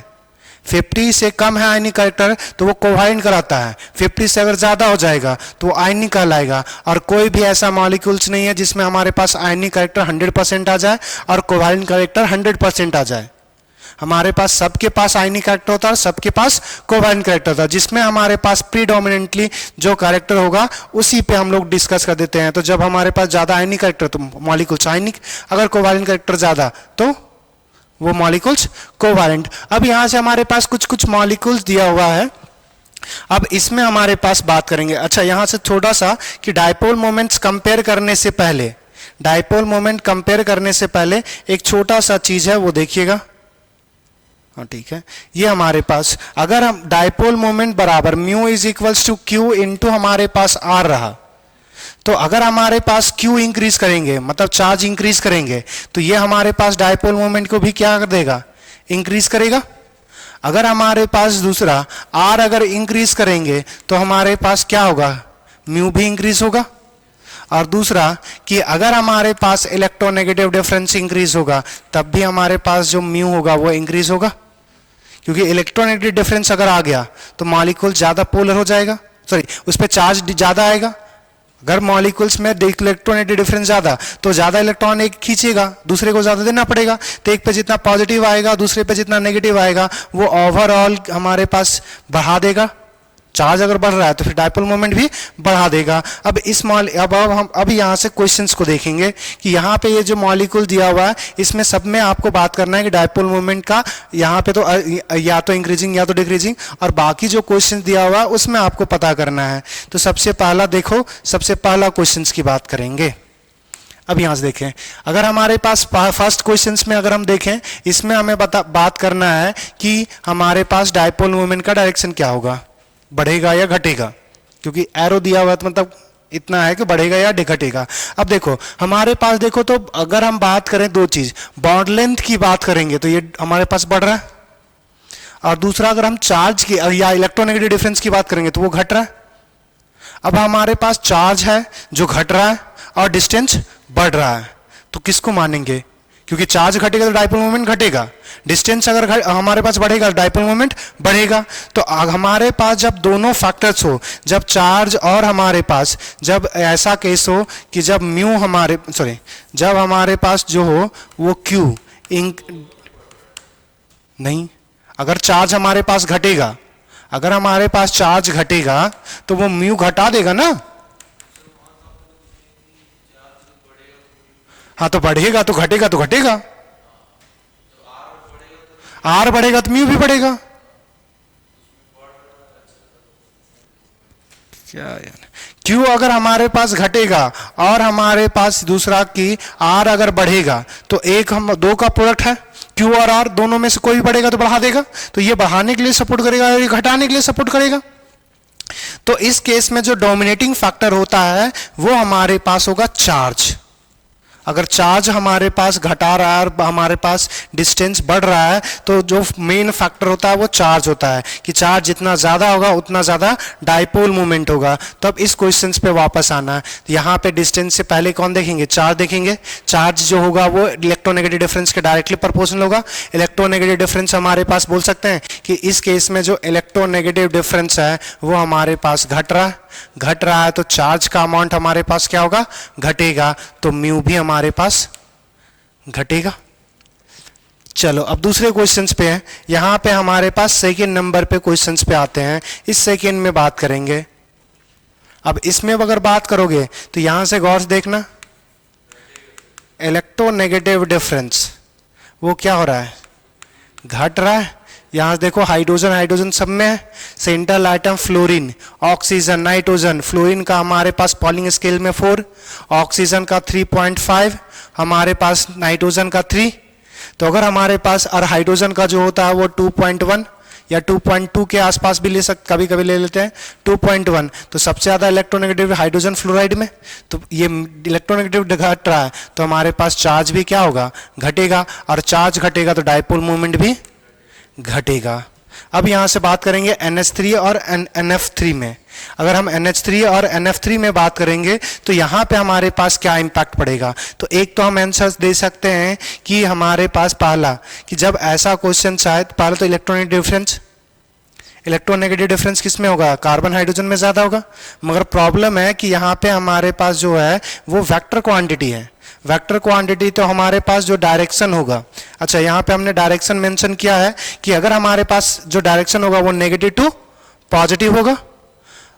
50 से कम है आयनिक कैरेक्टर तो वो कोवैलेंट कराता है, 50 से अगर ज़्यादा हो जाएगा तो वो आयनिक कहलाएगा। और कोई भी ऐसा मॉलिक्यूल्स नहीं है जिसमें हमारे पास आयनिक कैरेक्टर 100% आ जाए और कोवैलेंट कैरेक्टर 100% आ जाए। हमारे पास सबके पास आयनिक कैरेक्टर होता है, सबके पास कोवैलेंट कैरेक्टर होता है, जिसमें हमारे पास प्रीडोमिनेंटली जो कैरेक्टर होगा उसी पे हम लोग डिस्कस कर देते हैं। तो जब हमारे पास ज़्यादा आयनिक कैरेक्टर तो मॉलिक्यूल्स आयनिक, अगर कोवैलेंट कैरेक्टर ज़्यादा तो वो मॉलिक्यूल्स कोवैलेंट। अब यहाँ से हमारे पास कुछ कुछ मॉलिक्यूल्स दिया हुआ है, अब इसमें हमारे पास बात करेंगे। अच्छा यहाँ से थोड़ा सा कि डायपोल मोमेंट्स कंपेयर करने से पहले, डायपोल मोमेंट कंपेयर करने से पहले एक छोटा सा चीज़ है वो देखिएगा। हाँ ठीक है, ये हमारे पास अगर हम डायपोल मोमेंट बराबर mu is equals to Q into हमारे पास आर रहा, तो अगर हमारे पास क्यू इंक्रीज करेंगे मतलब चार्ज इंक्रीज करेंगे तो ये हमारे पास डायपोल मोमेंट को भी क्या कर देगा, इंक्रीज करेगा। अगर हमारे पास दूसरा आर अगर इंक्रीज करेंगे तो हमारे पास क्या होगा, म्यू भी इंक्रीज होगा। और दूसरा कि अगर हमारे पास इलेक्ट्रोनेगेटिव डिफरेंस इंक्रीज होगा तब भी हमारे पास जो म्यू होगा वो इंक्रीज होगा, क्योंकि इलेक्ट्रोनेगेटिव डिफरेंस अगर आ गया तो मॉलिक्यूल ज़्यादा पोलर हो जाएगा, उस पर चार्ज ज़्यादा आएगा। अगर मॉलिक्यूल्स में इलेक्ट्रोनेगेटिव डिफरेंस ज़्यादा तो ज़्यादा इलेक्ट्रॉन एक खींचेगा, दूसरे को ज़्यादा देना पड़ेगा, तो एक पे जितना पॉजिटिव आएगा दूसरे पे जितना नेगेटिव आएगा वो ओवरऑल हमारे पास बढ़ा देगा। चार्ज अगर बढ़ रहा है तो फिर डायपोल मोमेंट भी बढ़ा देगा। अब अब यहाँ से क्वेश्चंस को देखेंगे कि यहाँ पे ये जो मॉलिक्यूल दिया हुआ है इसमें सब में आपको बात करना है कि डायपोल मोमेंट का यहाँ पे तो या तो इंक्रीजिंग या तो डिक्रीजिंग, और बाकी जो क्वेश्चन दिया हुआ है उसमें आपको पता करना है। तो सबसे पहला देखो, सबसे पहला क्वेश्चन की बात करेंगे। अब यहाँ से देखें, अगर हमारे पास फर्स्ट क्वेश्चंस में अगर हम देखें इसमें हमें बात करना है कि हमारे पास डायपोल मोमेंट का डायरेक्शन क्या होगा, बढ़ेगा या घटेगा, क्योंकि एरो दिया हुआ है मतलब इतना है कि बढ़ेगा या घटेगा। अब देखो हमारे पास देखो तो अगर हम बात करें दो चीज, बॉन्ड लेंथ की बात करेंगे तो ये हमारे पास बढ़ रहा है, और दूसरा अगर हम चार्ज की या इलेक्ट्रोनेगेटिव डिफरेंस की बात करेंगे तो वो घट रहा है। अब हमारे पास चार्ज है जो घट रहा है और डिस्टेंस बढ़ रहा है, तो किसको मानेंगे, क्योंकि चार्ज घटेगा तो डायपोल मोमेंट घटेगा, डिस्टेंस अगर हमारे पास बढ़ेगा डायपोल मोमेंट बढ़ेगा। तो हमारे पास जब दोनों फैक्टर्स हो, जब चार्ज और हमारे पास जब ऐसा केस हो कि जब म्यू जब हमारे पास जो हो वो क्यू नहीं, अगर चार्ज हमारे पास घटेगा, अगर हमारे पास चार्ज घटेगा तो वो म्यू घटा देगा ना। हाँ तो बढ़ेगा तो घटेगा तो घटेगा, आर बढ़ेगा तो म्यू भी बढ़ेगा। क्या यार, क्यू अगर हमारे पास घटेगा और हमारे पास दूसरा की आर अगर बढ़ेगा तो एक हम दो का प्रोडक्ट है, क्यू और आर दोनों में से कोई भी बढ़ेगा तो बढ़ा देगा, तो ये बढ़ाने के लिए सपोर्ट करेगा और ये घटाने के लिए सपोर्ट करेगा। तो इस केस में जो डोमिनेटिंग फैक्टर होता है वो हमारे पास होगा चार्ज, अगर चार्ज हमारे पास घटा रहा है और हमारे पास डिस्टेंस बढ़ रहा है तो जो मेन फैक्टर होता है वो चार्ज होता है कि चार्ज जितना ज़्यादा होगा उतना ज़्यादा डाइपोल मोमेंट होगा। तो अब इस क्वेश्चंस पे वापस आना है। तो यहाँ पे डिस्टेंस से पहले कौन देखेंगे? चार्ज देखेंगे। चार्ज जो होगा वो इलेक्ट्रोनेगेटिव डिफरेंस के डायरेक्टली प्रोपोर्शनल होगा। इलेक्ट्रोनेगेटिव डिफरेंस हमारे पास बोल सकते हैं कि इस केस में जो इलेक्ट्रोनेगेटिव डिफरेंस है वो हमारे पास घट रहा है तो चार्ज का अमाउंट हमारे पास क्या होगा? घटेगा। तो म्यू भी हमारे पास घटेगा। चलो अब दूसरे क्वेश्चंस पे हैं। यहां पे हमारे पास सेकंड नंबर पे क्वेश्चंस पे आते हैं। इस सेकंड में बात करेंगे। अब इसमें अगर बात करोगे तो यहां से गौर से देखना, इलेक्ट्रोनेगेटिव डिफरेंस वो क्या हो रहा है? घट रहा है। यहां देखो हाइड्रोजन सब में है। Central item fluorine, oxygen, nitrogen. Fluorine का हमारे पास पॉलिंग स्केल में 4, ऑक्सीजन का 3.5, हमारे पास नाइट्रोजन का 3। तो अगर हमारे पास और हाइड्रोजन का जो होता है वो 2.1 या 2.2 के आसपास भी ले सकते, कभी कभी ले लेते हैं 2.1। तो सबसे ज्यादा इलेक्ट्रोनेगेटिव हाइड्रोजन फ्लोराइड में। तो ये इलेक्ट्रोनेगेटिव घट रहा है तो हमारे पास चार्ज भी क्या होगा? घटेगा। और चार्ज घटेगा तो डाइपोल मोमेंट भी घटेगा। अब यहां से बात करेंगे NH3 और NF3 में। अगर हम NH3 और NF3 में बात करेंगे तो यहां पे हमारे पास क्या इंपैक्ट पड़ेगा? तो एक तो हम आंसर दे सकते हैं कि हमारे पास पहला कि जब ऐसा क्वेश्चन शायद पहला तो इलेक्ट्रोनेगेटिव डिफरेंस किस में होगा? कार्बन हाइड्रोजन में ज्यादा होगा। मगर प्रॉब्लम है कि यहाँ पे हमारे पास जो है वो वेक्टर क्वांटिटी है। वेक्टर क्वांटिटी तो हमारे पास जो डायरेक्शन होगा, अच्छा यहाँ पे हमने डायरेक्शन मेंशन किया है कि अगर हमारे पास जो डायरेक्शन होगा वो नेगेटिव टू पॉजिटिव होगा।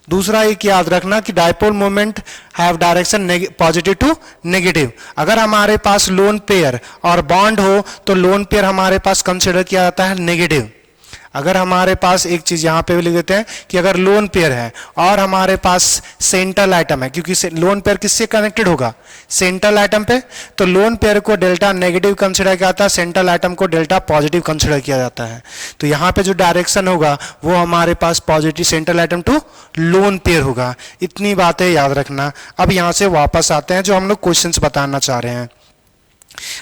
दूसरा एक याद रखना कि dipole moment have direction positive to negative. अगर हमारे पास लोन पेयर और बॉन्ड हो तो लोन पेयर हमारे पास कंसिडर किया जाता है नेगेटिव। अगर हमारे पास एक चीज यहां पे भी लिख देते हैं कि अगर लोन पेयर है और हमारे पास सेंट्रल आइटम है, क्योंकि लोन पेयर किससे कनेक्टेड होगा? सेंट्रल आइटम पे। तो लोन पेयर को डेल्टा नेगेटिव कंसिडर किया जाता है, सेंट्रल आइटम को डेल्टा पॉजिटिव कंसिडर किया जाता है। तो यहां पे जो डायरेक्शन होगा वो हमारे पास positive central atom to lone pair होगा। इतनी बातें याद रखना। अब यहां से वापस आते हैं जो हम लोग क्वेश्चन बताना चाह रहे हैं।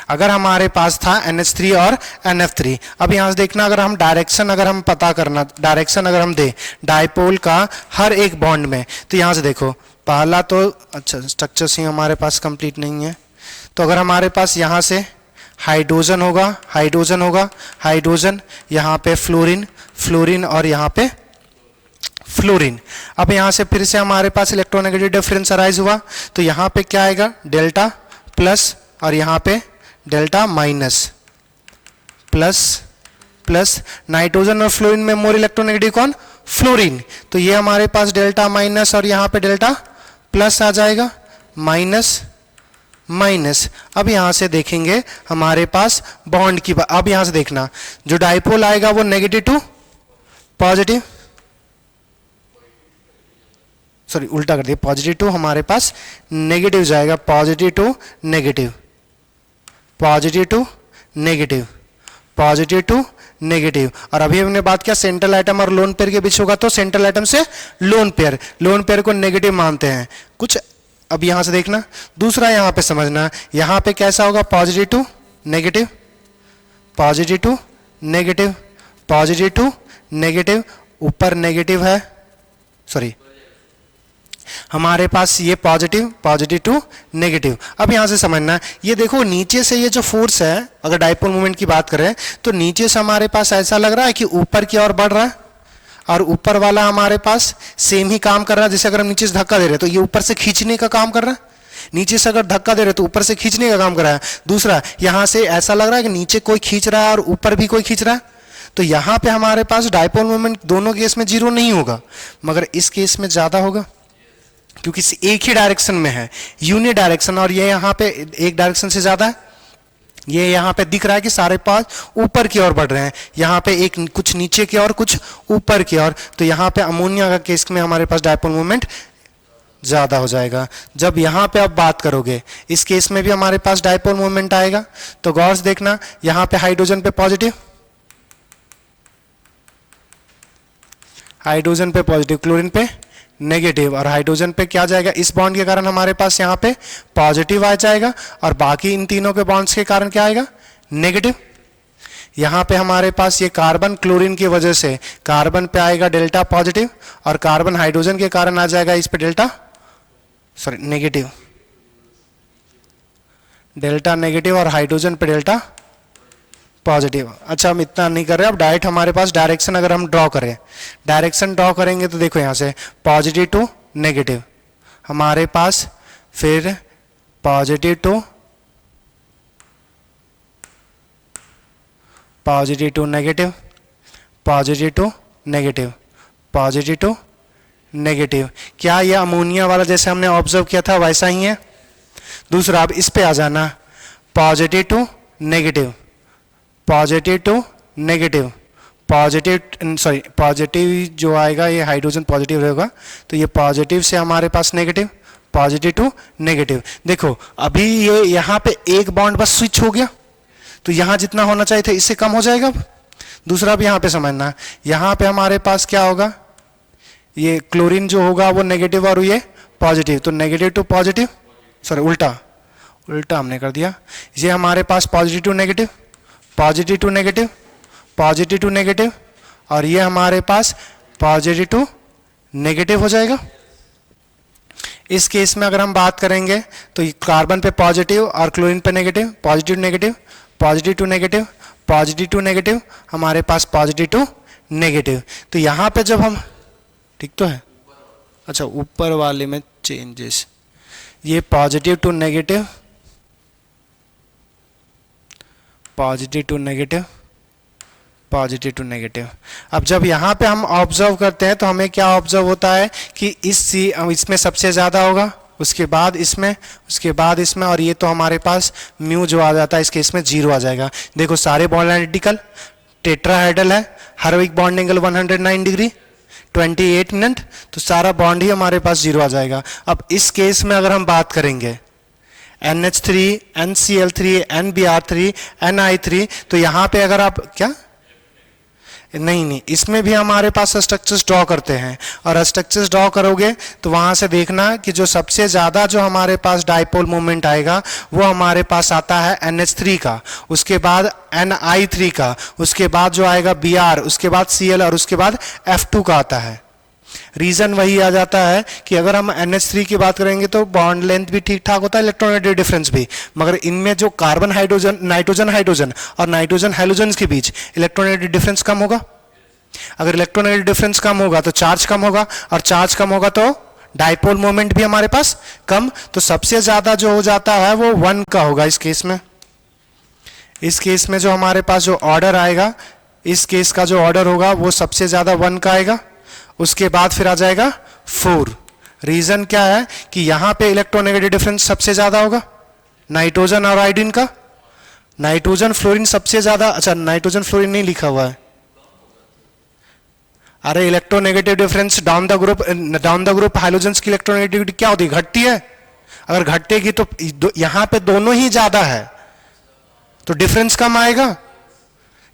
अगर हमारे पास था NH3 और NF3। अब यहां से देखना, अगर हम डायरेक्शन अगर हम पता करना, डायरेक्शन अगर हम दे डाइपोल का हर एक बॉन्ड में, तो यहां से देखो पहला तो अच्छा स्ट्रक्चर से हमारे पास कंप्लीट नहीं है। तो अगर हमारे पास यहां से हाइड्रोजन होगा, हाइड्रोजन यहाँ पे फ्लोरीन और यहाँ पे फ्लोरीन। अब यहां से फिर से हमारे पास इलेक्ट्रोनेगेटिव डिफरेंस अराइज हुआ तो यहाँ पे क्या आएगा? डेल्टा प्लस और यहां पे डेल्टा माइनस प्लस नाइट्रोजन और फ्लोरीन में मोर इलेक्ट्रोनेगेटिव कौन? फ्लोरीन। तो ये हमारे पास डेल्टा माइनस और यहां पे डेल्टा प्लस आ जाएगा, माइनस। अब यहां से देखेंगे हमारे पास बॉन्ड की अब यहां से देखना जो डाइपोल आएगा वो नेगेटिव टू पॉजिटिव, सॉरी उल्टा कर दिया, पॉजिटिव टू हमारे पास नेगेटिव जाएगा, पॉजिटिव टू नेगेटिव। और अभी हमने बात किया सेंट्रल आइटम और लोन पेयर के बीच होगा तो सेंट्रल आइटम से लोन पेयर को नेगेटिव मानते हैं कुछ। अब यहां से देखना दूसरा यहां पे समझना, यहां पे कैसा होगा? पॉजिटिव टू नेगेटिव, ऊपर नेगेटिव है, सॉरी हमारे पास ये पॉजिटिव टू नेगेटिव। अब यहां से समझना, ये देखो नीचे से ये जो फोर्स है, अगर डाइपोल मोमेंट की बात करें तो नीचे से हमारे पास ऐसा लग रहा है कि ऊपर की ओर बढ़ रहा है और ऊपर वाला हमारे पास सेम ही काम कर रहा है। जैसे अगर हम नीचे से धक्का दे रहे हैं तो ये ऊपर से खींचने का काम कर रहा है, नीचे से अगर धक्का दे रहे तो ऊपर से खींचने का काम कर रहा है। दूसरा यहां से ऐसा लग रहा है कि नीचे कोई खींच रहा है और ऊपर भी कोई खींच रहा है। तो यहां पे हमारे पास डाइपोल मोमेंट दोनों केस में 0 नहीं होगा, मगर इस केस में ज्यादा होगा क्योंकि एक ही डायरेक्शन में है, यूनि डायरेक्शन, और ये यहाँ पे एक डायरेक्शन से ज्यादा है। ये यहाँ पे दिख रहा है कि सारे पास ऊपर की ओर बढ़ रहे हैं, यहाँ पे एक कुछ नीचे की ओर कुछ ऊपर की ओर। तो यहाँ पे अमोनिया का केस में हमारे पास डाइपोल मोमेंट ज्यादा हो जाएगा। जब यहाँ पे आप बात करोगे इस केस में भी हमारे पास डाइपोल मोमेंट आएगा। तो गौर से देखना, यहाँ पे हाइड्रोजन पे पॉजिटिव, क्लोरीन पे नेगेटिव, और हाइड्रोजन पे क्या जाएगा, इस बॉन्ड के कारण हमारे पास यहाँ पे पॉजिटिव आ जाएगा, और बाकी इन तीनों के बॉन्ड्स के कारण क्या आएगा, नेगेटिव। यहाँ पे हमारे पास ये कार्बन क्लोरीन की वजह से कार्बन पे आएगा डेल्टा पॉजिटिव, और कार्बन हाइड्रोजन के कारण आ जाएगा इस पे डेल्टा नेगेटिव, डेल्टा नेगेटिव, और हाइड्रोजन पे डेल्टा पॉजिटिव। अच्छा, हम इतना नहीं कर रहे, अब डायरेक्ट हमारे पास डायरेक्शन अगर हम ड्रॉ करें, डायरेक्शन ड्रॉ करेंगे तो देखो यहाँ से पॉजिटिव टू नेगेटिव हमारे पास, फिर positive to negative, positive to negative, positive to negative. क्या यह अमोनिया वाला जैसे हमने ऑब्जर्व किया था वैसा ही है? दूसरा, अब इस पे आ जाना, positive to negative, positive to negative, positive जो आएगा ये हाइड्रोजन पॉजिटिव रहेगा, तो ये पॉजिटिव से हमारे पास नेगेटिव, पॉजिटिव टू नेगेटिव। देखो अभी ये यहाँ पे एक बॉन्ड बस स्विच हो गया, तो यहाँ जितना होना चाहिए था इससे कम हो जाएगा। अब दूसरा भी यहाँ पे समझना, यहाँ पे हमारे पास क्या होगा, ये क्लोरीन जो होगा वो नेगेटिव और ये पॉजिटिव, तो नेगेटिव टू पॉजिटिव, उल्टा हमने कर दिया। ये हमारे पास positive to negative, positive to negative, positive to negative, और ये हमारे पास पॉजिटिव टू नेगेटिव हो जाएगा। इस केस में अगर हम बात करेंगे तो कार्बन पे पॉजिटिव और क्लोरीन पे negative, positive negative, positive to negative, positive to negative, हमारे पास पॉजिटिव टू नेगेटिव। तो यहाँ पे जब हम, ठीक तो है, अच्छा ऊपर वाले में चेंजेस, ये positive to negative, positive to negative, positive to negative. अब जब यहाँ पे हम ऑब्जर्व करते हैं तो हमें क्या ऑब्जर्व होता है कि इसमें सबसे ज़्यादा होगा, उसके बाद इसमें, उसके बाद इसमें, और ये तो हमारे पास म्यू जो आ जाता है इस केस में 0 आ जाएगा। देखो सारे बॉन्ड आइडेंटिकल, टेट्राहेड्रल है, हर एक बॉन्ड एंगल 109 डिग्री, 28 मिनट, तो सारा बॉन्ड ही हमारे पास 0 आ जाएगा। अब इस केस में अगर हम बात करेंगे NH3, NCl3, NBr3, NI3, तो यहाँ पे अगर आप क्या नहीं, इसमें भी हमारे पास स्ट्रक्चर्स ड्रॉ करते हैं, और स्ट्रक्चर्स ड्रॉ करोगे तो वहाँ से देखना कि जो सबसे ज़्यादा जो हमारे पास डाइपोल मोमेंट आएगा वो हमारे पास आता है NH3 का, उसके बाद NI3 का, उसके बाद जो आएगा Br, उसके बाद Cl, और उसके बाद F2 का आता है। रीजन वही आ जाता है कि अगर हम NH3 की बात करेंगे तो बॉन्ड लेंथ भी ठीक ठाक होता है, इलेक्ट्रोनेगेटिव डिफरेंस भी, मगर इनमें जो कार्बन हाइड्रोजन, नाइट्रोजन हाइड्रोजन और नाइट्रोजन हैलोजन के बीच इलेक्ट्रोनेगेटिव डिफरेंस कम होगा। अगर इलेक्ट्रोनेगेटिव डिफरेंस कम होगा तो चार्ज कम होगा, और चार्ज कम होगा तो डाइपोल मोमेंट भी हमारे पास कम, तो सबसे ज्यादा जो हो जाता है वो 1 का होगा इस केस में। इस केस में जो हमारे पास जो ऑर्डर आएगा, इस केस का जो ऑर्डर होगा वो सबसे ज्यादा 1 का आएगा, उसके बाद फिर आ जाएगा 4। रीजन क्या है कि यहां पे इलेक्ट्रोनेगेटिव डिफरेंस सबसे ज्यादा होगा नाइट्रोजन और आयोडीन का, नाइट्रोजन फ्लोरीन सबसे ज्यादा, अच्छा नाइट्रोजन फ्लोरीन नहीं लिखा हुआ है, अरे electronegative difference down the group hydrogen की इलेक्ट्रोनेगेटिविटी क्या होती है, घटती है। अगर घटेगी तो यहां पे दोनों ही ज्यादा है तो डिफरेंस कम आएगा।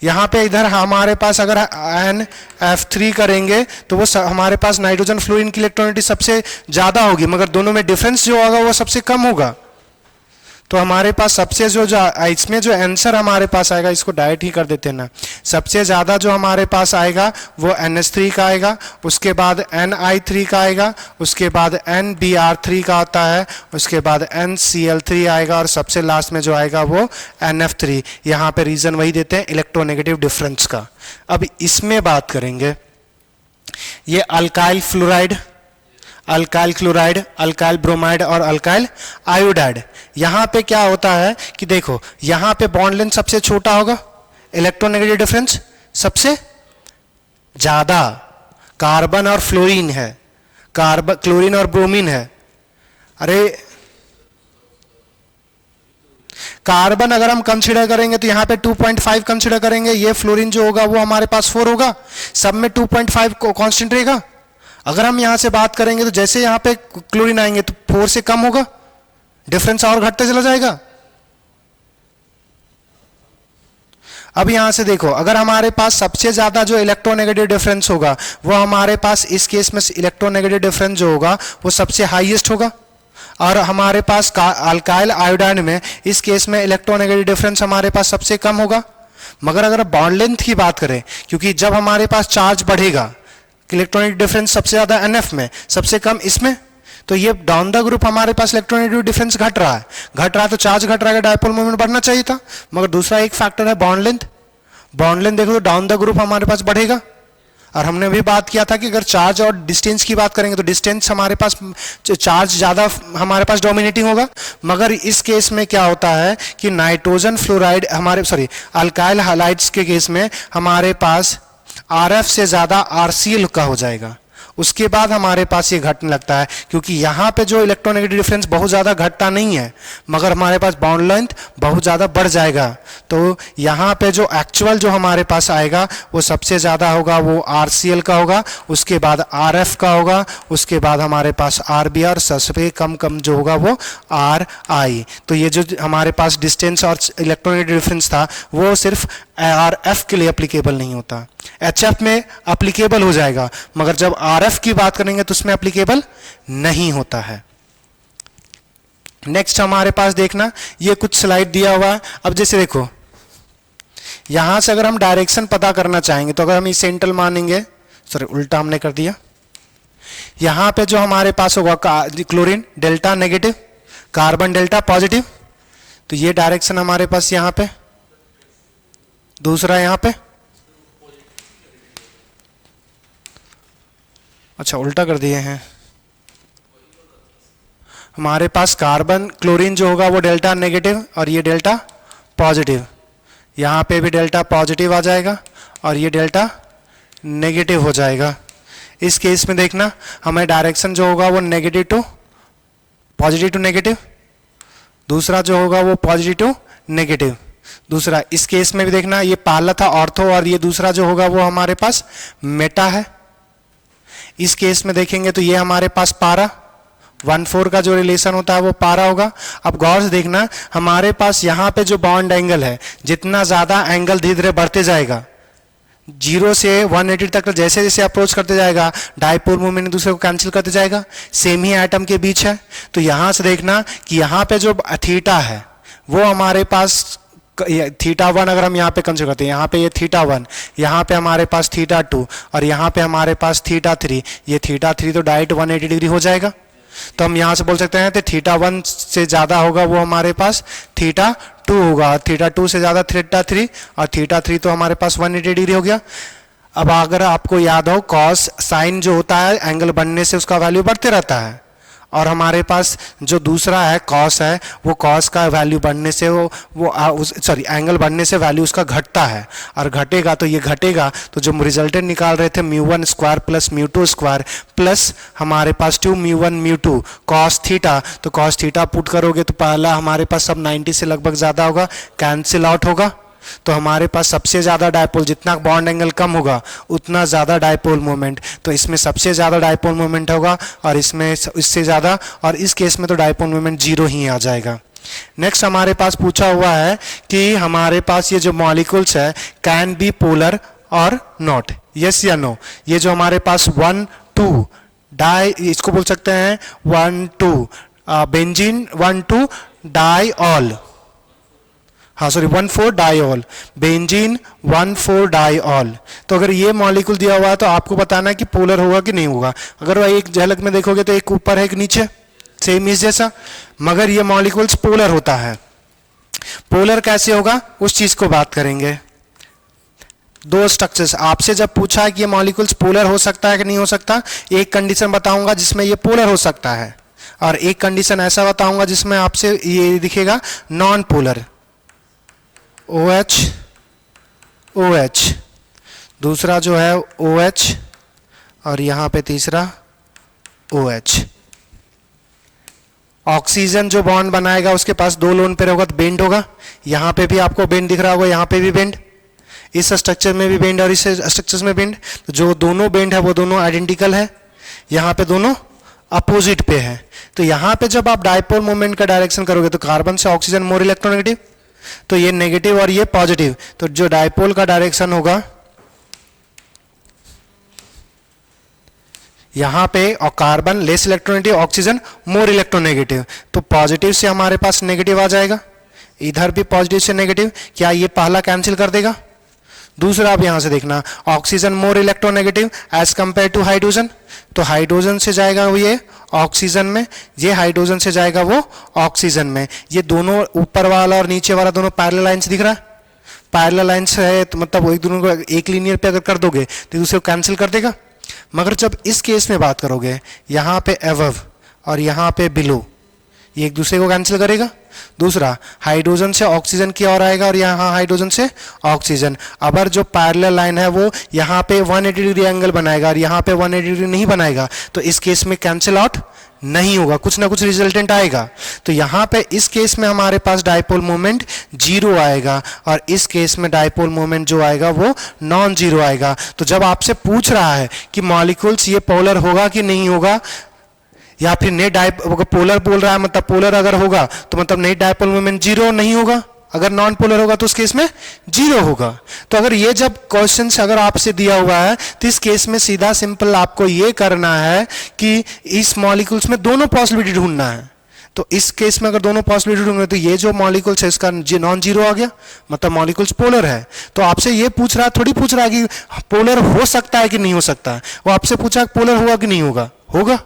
यहाँ पे इधर हमारे पास अगर NF3 करेंगे तो वो हमारे पास नाइट्रोजन फ्लोरीन की इलेक्ट्रोनेगेटिविटी सबसे ज्यादा होगी, मगर दोनों में डिफरेंस जो होगा वो सबसे कम होगा। तो हमारे पास सबसे जो इसमें जो आंसर हमारे पास आएगा, इसको डायरेक्ट ही कर देते हैं ना, सबसे ज्यादा जो हमारे पास आएगा वो NH3 का आएगा, उसके बाद NI3 का आएगा, उसके बाद NBr3 का आता है, उसके बाद NCl3 आएगा, और सबसे लास्ट में जो आएगा वो NF3। यहाँ पे रीजन वही देते हैं इलेक्ट्रोनेगेटिव डिफरेंस का। अब इसमें बात करेंगे, ये alkyl fluoride, alkyl chloride, alkyl bromide और अल्काइल आयोडाइड, यहां पे क्या होता है कि देखो यहां पे बॉन्ड लेंथ सबसे छोटा होगा, इलेक्ट्रोनेगेटिव डिफरेंस सबसे ज्यादा, कार्बन और फ्लोरीन है, कार्बन क्लोरीन और ब्रोमीन है। अरे कार्बन अगर हम कंसीडर करेंगे तो यहां पे 2.5 कंसीडर करेंगे, ये फ्लोरीन जो होगा वो हमारे पास 4 होगा, सब में 2.5 कांस्टेंट रहेगा। अगर हम यहां से बात करेंगे तो जैसे यहां पे क्लोरीन आएंगे तो 4 से कम होगा, डिफरेंस और घटते चला जाएगा। अब यहां से देखो, अगर हमारे पास सबसे ज्यादा जो इलेक्ट्रोनेगेटिव डिफरेंस होगा वो हमारे पास इस केस में इलेक्ट्रोनेगेटिव डिफरेंस जो होगा वो सबसे हाईएस्ट होगा, और हमारे पास अल्काइल आयोडाइन में इस केस में इलेक्ट्रोनेगेटिव डिफरेंस हमारे पास सबसे कम होगा। मगर अगर बॉन्ड लेंथ की बात करें, क्योंकि जब हमारे पास चार्ज बढ़ेगा इलेक्ट्रोनेगेटिव डिफरेंस सबसे ज्यादा एनएफ में, सबसे कम इसमें, तो ये डाउन द ग्रुप हमारे पास इलेक्ट्रोनेगेटिव डिफरेंस घट रहा है तो चार्ज घट रहा है, डायपोल मोमेंट बढ़ना चाहिए था। मगर दूसरा एक फैक्टर है बॉन्ड लेंथ देखो तो डाउन द ग्रुप हमारे पास बढ़ेगा। और हमने भी बात किया था कि अगर चार्ज और डिस्टेंस की बात करेंगे तो डिस्टेंस हमारे पास चार्ज ज्यादा हमारे पास डोमिनेटिंग होगा। मगर इस केस में क्या होता है कि नाइट्रोजन फ्लोराइड अल्काइल हैलाइड्स के केस में हमारे पास आरएफ से ज्यादा आरसीएल का हो जाएगा। उसके बाद हमारे पास ये घटने लगता है, क्योंकि यहाँ पे जो इलेक्ट्रोनेगेटिव डिफरेंस बहुत ज़्यादा घटता नहीं है, मगर हमारे पास बॉन्ड लेंथ बहुत ज़्यादा बढ़ जाएगा। तो यहाँ पे जो एक्चुअल जो हमारे पास आएगा वो सबसे ज़्यादा होगा वो आरसीएल का होगा, उसके बाद आरएफ का होगा, उसके बाद हमारे पास आरबी और सबसे कम जो होगा वो आर आई। तो ये जो हमारे पास डिस्टेंस और इलेक्ट्रोनेगेटिव डिफरेंस था वो सिर्फ आरएफ के लिए अप्लीकेबल नहीं होता, एचएफ में अप्लीकेबल हो जाएगा, मगर जब आरएफ की बात करेंगे तो उसमें अप्लीकेबल नहीं होता है। नेक्स्ट हमारे पास देखना, ये कुछ स्लाइड दिया हुआ है। अब जैसे देखो यहां से अगर हम डायरेक्शन पता करना चाहेंगे तो अगर हम इस सेंट्रल मानेंगे, सॉरी उल्टा हमने कर दिया, यहां पे जो हमारे पास होगा chlorine delta negative, carbon delta positive, तो ये डायरेक्शन हमारे पास यहां पे, दूसरा यहां पे, अच्छा उल्टा कर दिए हैं, हमारे पास कार्बन क्लोरीन जो होगा वो डेल्टा नेगेटिव और ये डेल्टा पॉजिटिव, यहाँ पे भी डेल्टा पॉजिटिव आ जाएगा और ये डेल्टा नेगेटिव हो जाएगा। इस केस में देखना हमें डायरेक्शन जो होगा वो negative to positive to negative, दूसरा जो होगा वो पॉजिटिव टू नेगेटिव, दूसरा इस केस में भी देखना ये पहला था ऑर्थो और ये दूसरा जो होगा वो हमारे पास मेटा है। इस केस में देखेंगे तो ये हमारे पास पारा 1,4 का जो रिलेशन होता है वो पारा होगा। अब गौर से देखना हमारे पास यहाँ पे जो बॉन्ड एंगल है, जितना ज्यादा एंगल धीरे धीरे बढ़ते जाएगा 0 से 180 तक, जैसे जैसे अप्रोच करते जाएगा डायपोल मूवमेंट एक दूसरे को कैंसिल करते जाएगा, सेम ही एटम के बीच है। तो यहां से देखना कि यहाँ पे जो थीटा है वो हमारे पास θ1 अगर हम यहाँ पे कंसिडर करते हैं, यहाँ पे ये θ1, यहाँ पे हमारे पास θ2 और यहाँ पे हमारे पास θ3, ये θ3 तो डायरेक्ट 180 डिग्री हो जाएगा। तो हम यहाँ से बोल सकते हैं तो θ1 से ज्यादा होगा वो हमारे पास θ2 होगा, θ2 से ज्यादा θ3 और θ3 तो हमारे पास 180 डिग्री हो गया। अब अगर आपको याद हो कॉस साइन जो होता है एंगल बढ़ने से उसका वैल्यू बढ़ते रहता है, और हमारे पास जो दूसरा है कॉस है वो कॉस का वैल्यू बढ़ने से एंगल बढ़ने से वैल्यू उसका घटता है, और घटेगा तो ये घटेगा तो जो रिजल्टेंट निकाल रहे थे μ1 स्क्वायर प्लस μ2 स्क्वायर प्लस हमारे पास 2 μ1 μ2 कॉस थीटा, तो कॉस थीटा पुट करोगे तो पहला हमारे पास सब 90 से लगभग ज्यादा होगा, कैंसिल आउट होगा। तो हमारे पास सबसे ज्यादा डायपोल, जितना बॉन्ड एंगल कम होगा उतना ज्यादा डायपोल मोमेंट, तो इसमें सबसे ज्यादा डायपोल मोमेंट होगा और इसमें इससे ज्यादा, और इस केस में तो डायपोल मोमेंट 0 ही आ जाएगा। नेक्स्ट हमारे पास पूछा हुआ है कि हमारे पास ये जो मॉलिक्यूल्स है कैन बी पोलर और नॉट, यस या नो। ये जो हमारे पास 1 2 डाई, इसको बोल सकते हैं 1 2 बेंजीन 1 2 डाइऑल, हाँ सॉरी 1,4 डाइऑल, बेंजीन 1,4 डाइऑल। तो अगर ये मॉलिक्यूल दिया हुआ है तो आपको बताना है कि पोलर होगा कि नहीं होगा। अगर वह एक झलक में देखोगे तो एक ऊपर है एक नीचे, सेम इस जैसा, मगर ये मॉलिक्यूल्स पोलर होता है। पोलर कैसे होगा उस चीज को बात करेंगे। दो स्ट्रक्चर्स आपसे जब पूछा है कि ये मॉलिक्यूल्स पोलर हो सकता है कि नहीं हो सकता, एक कंडीशन बताऊंगा जिसमें ये पोलर हो सकता है और एक कंडीशन ऐसा बताऊंगा जिसमें आपसे ये दिखेगा नॉन पोलर, OH OH, दूसरा जो है OH और यहां पे तीसरा OH। ऑक्सीजन जो बॉन्ड बनाएगा उसके पास 2 लोन पेयर होगा तो बेंड होगा, यहां पे भी आपको बेंड दिख रहा होगा, यहां पे भी बेंड, इस स्ट्रक्चर में भी बेंड और इस स्ट्रक्चर में बेंड। तो जो दोनों बेंड है वो दोनों आइडेंटिकल है, यहां पे दोनों अपोजिट पे है। तो यहां पे जब आप डायपोल मोमेंट का डायरेक्शन करोगे तो कार्बन से ऑक्सीजन मोर इलेक्ट्रोनेगेटिव, तो ये नेगेटिव और ये पॉजिटिव, तो जो डायपोल का डायरेक्शन होगा यहां पे, और carbon less electronegative, oxygen more electronegative, तो पॉजिटिव से हमारे पास नेगेटिव आ जाएगा, इधर भी पॉजिटिव से नेगेटिव, क्या ये पहला कैंसिल कर देगा? दूसरा आप यहां से देखना, oxygen more electronegative as compare to hydrogen, तो हाइड्रोजन से जाएगा वो ये ऑक्सीजन में, ये हाइड्रोजन से जाएगा वो ऑक्सीजन में, ये दोनों ऊपर वाला और नीचे वाला दोनों पैरेलल लाइंस दिख रहा है, पैरेलल लाइंस है, तो मतलब एक दोनों को एक लीनियर पे अगर कर दोगे तो दूसरे को कैंसिल कर देगा। मगर जब इस केस में बात करोगे, यहाँ पे अबव और यहाँ पे बिलो, ये एक दूसरे को कैंसिल करेगा। दूसरा, हाइड्रोजन से ऑक्सीजन की ओर आएगा और यहाँ हाइड्रोजन से ऑक्सीजन, अगर जो पैरेलल लाइन है वो यहाँ पे 180 डिग्री एंगल बनाएगा और यहाँ पे 180 डिग्री नहीं बनाएगा, तो इस केस में कैंसिल आउट नहीं होगा, कुछ ना कुछ रिजल्टेंट आएगा। तो यहाँ पे इस केस में हमारे पास डायपोल मोमेंट जीरो आएगा और इस केस में डायपोल मोमेंट जो आएगा वो नॉन जीरो आएगा। तो जब आपसे पूछ रहा है कि मॉलिक्यूल्स ये पोलर होगा कि नहीं होगा, या फिर नेट डायपोल पोलर बोल रहा है, मतलब पोलर अगर होगा तो मतलब नेट डायपोल मोमेंट जीरो नहीं होगा, अगर नॉन पोलर होगा तो उस केस में जीरो होगा। तो अगर ये जब क्वेश्चन अगर आपसे दिया हुआ है तो इस केस में सीधा सिंपल आपको ये करना है कि इस मॉलिक्यूल्स में दोनों पॉसिबिलिटी ढूंढना है। तो इस केस में अगर दोनों पॉसिबिलिटी ढूंढेंगे तो ये जो मॉलिक्यूल्स है इसका नॉन जीरो आ गया, मतलब मॉलिक्यूल्स पोलर है। तो आपसे ये पूछ रहा है, थोड़ी पूछ रहा है कि पोलर हो सकता है कि नहीं हो सकता है, वो आपसे पूछा पोलर होगा कि नहीं होगा, होगा।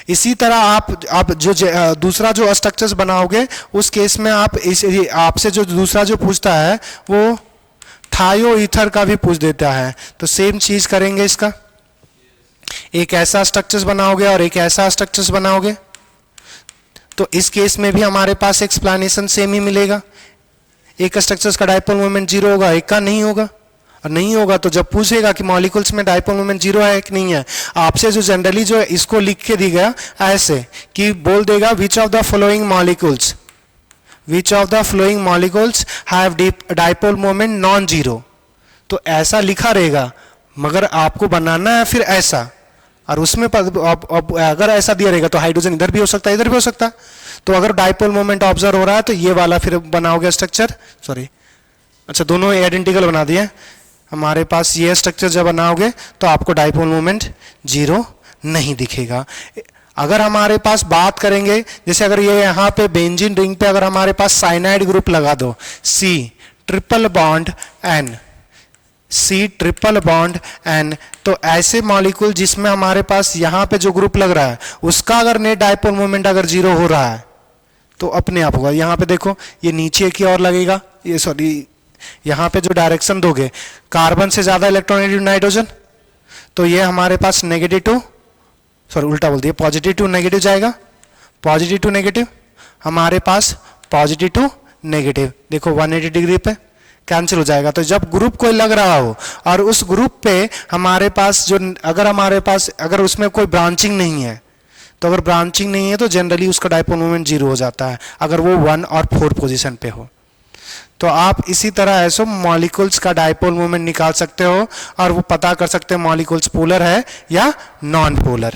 इसी तरह आप जो दूसरा जो स्ट्रक्चर्स बनाओगे उस केस में आप आपसे जो दूसरा जो पूछता है वो थायो ईथर का भी पूछ देता है, तो सेम चीज करेंगे इसका, एक ऐसा स्ट्रक्चर्स बनाओगे और एक ऐसा स्ट्रक्चर्स बनाओगे, तो इस केस में भी हमारे पास एक्सप्लेनेशन सेम ही मिलेगा, एक स्ट्रक्चर्स का डायपोल मोमेंट जीरो होगा, एक का नहीं होगा। और नहीं होगा तो जब पूछेगा कि मॉलिक्यूल्स में डायपोल मोमेंट जीरो है कि नहीं है, आपसे जो जनरली जो इसको लिख के दी गया ऐसे कि बोल देगा which of the following molecules, which of the flowing molecules have dipole moment non zero, तो ऐसा लिखा रहेगा। मगर आपको बनाना है फिर ऐसा, और उसमें अगर ऐसा दिया रहेगा तो हाइड्रोजन इधर भी हो सकता है इधर भी हो सकता है। तो अगर डायपोल मोमेंट ऑब्जर्व हो रहा है तो ये वाला फिर बनाओगे स्ट्रक्चर, सॉरी अच्छा दोनों आइडेंटिकल बना दिए हमारे पास, ये स्ट्रक्चर जब बनाओगे तो आपको डायपोल मोमेंट जीरो नहीं दिखेगा। अगर हमारे पास बात करेंगे, जैसे अगर ये यहाँ पे बेंजीन रिंग पे अगर हमारे पास साइनाइड ग्रुप लगा दो, C triple bond N, C triple bond N, तो ऐसे मॉलिक्यूल जिसमें हमारे पास यहाँ पे जो ग्रुप लग रहा है उसका अगर नेट डायपोल मोमेंट अगर जीरो हो रहा है तो अपने आप होगा। यहाँ पे देखो ये नीचे की ओर लगेगा, ये सॉरी यहाँ पे जो डायरेक्शन दोगे कार्बन से ज्यादा इलेक्ट्रोनेगेटिव नाइट्रोजन, तो ये हमारे पास नेगेटिव टू, सॉरी उल्टा बोल दिया, पॉजिटिव टू नेगेटिव जाएगा, पॉजिटिव टू नेगेटिव, हमारे पास पॉजिटिव टू नेगेटिव, देखो 180 डिग्री पे कैंसिल हो जाएगा। तो जब ग्रुप कोई लग रहा हो और उस ग्रुप पे हमारे पास जो अगर उसमें कोई ब्रांचिंग नहीं है, तो अगर ब्रांचिंग नहीं है तो जनरली उसका डायपोल मोमेंट जीरो हो जाता है अगर वो 1 और 4 पोजीशन पे हो। तो आप इसी तरह ऐसे मॉलिक्यूल्स का डायपोल मोमेंट निकाल सकते हो और वो पता कर सकते हो मॉलिक्यूल्स पोलर है या नॉन पोलर।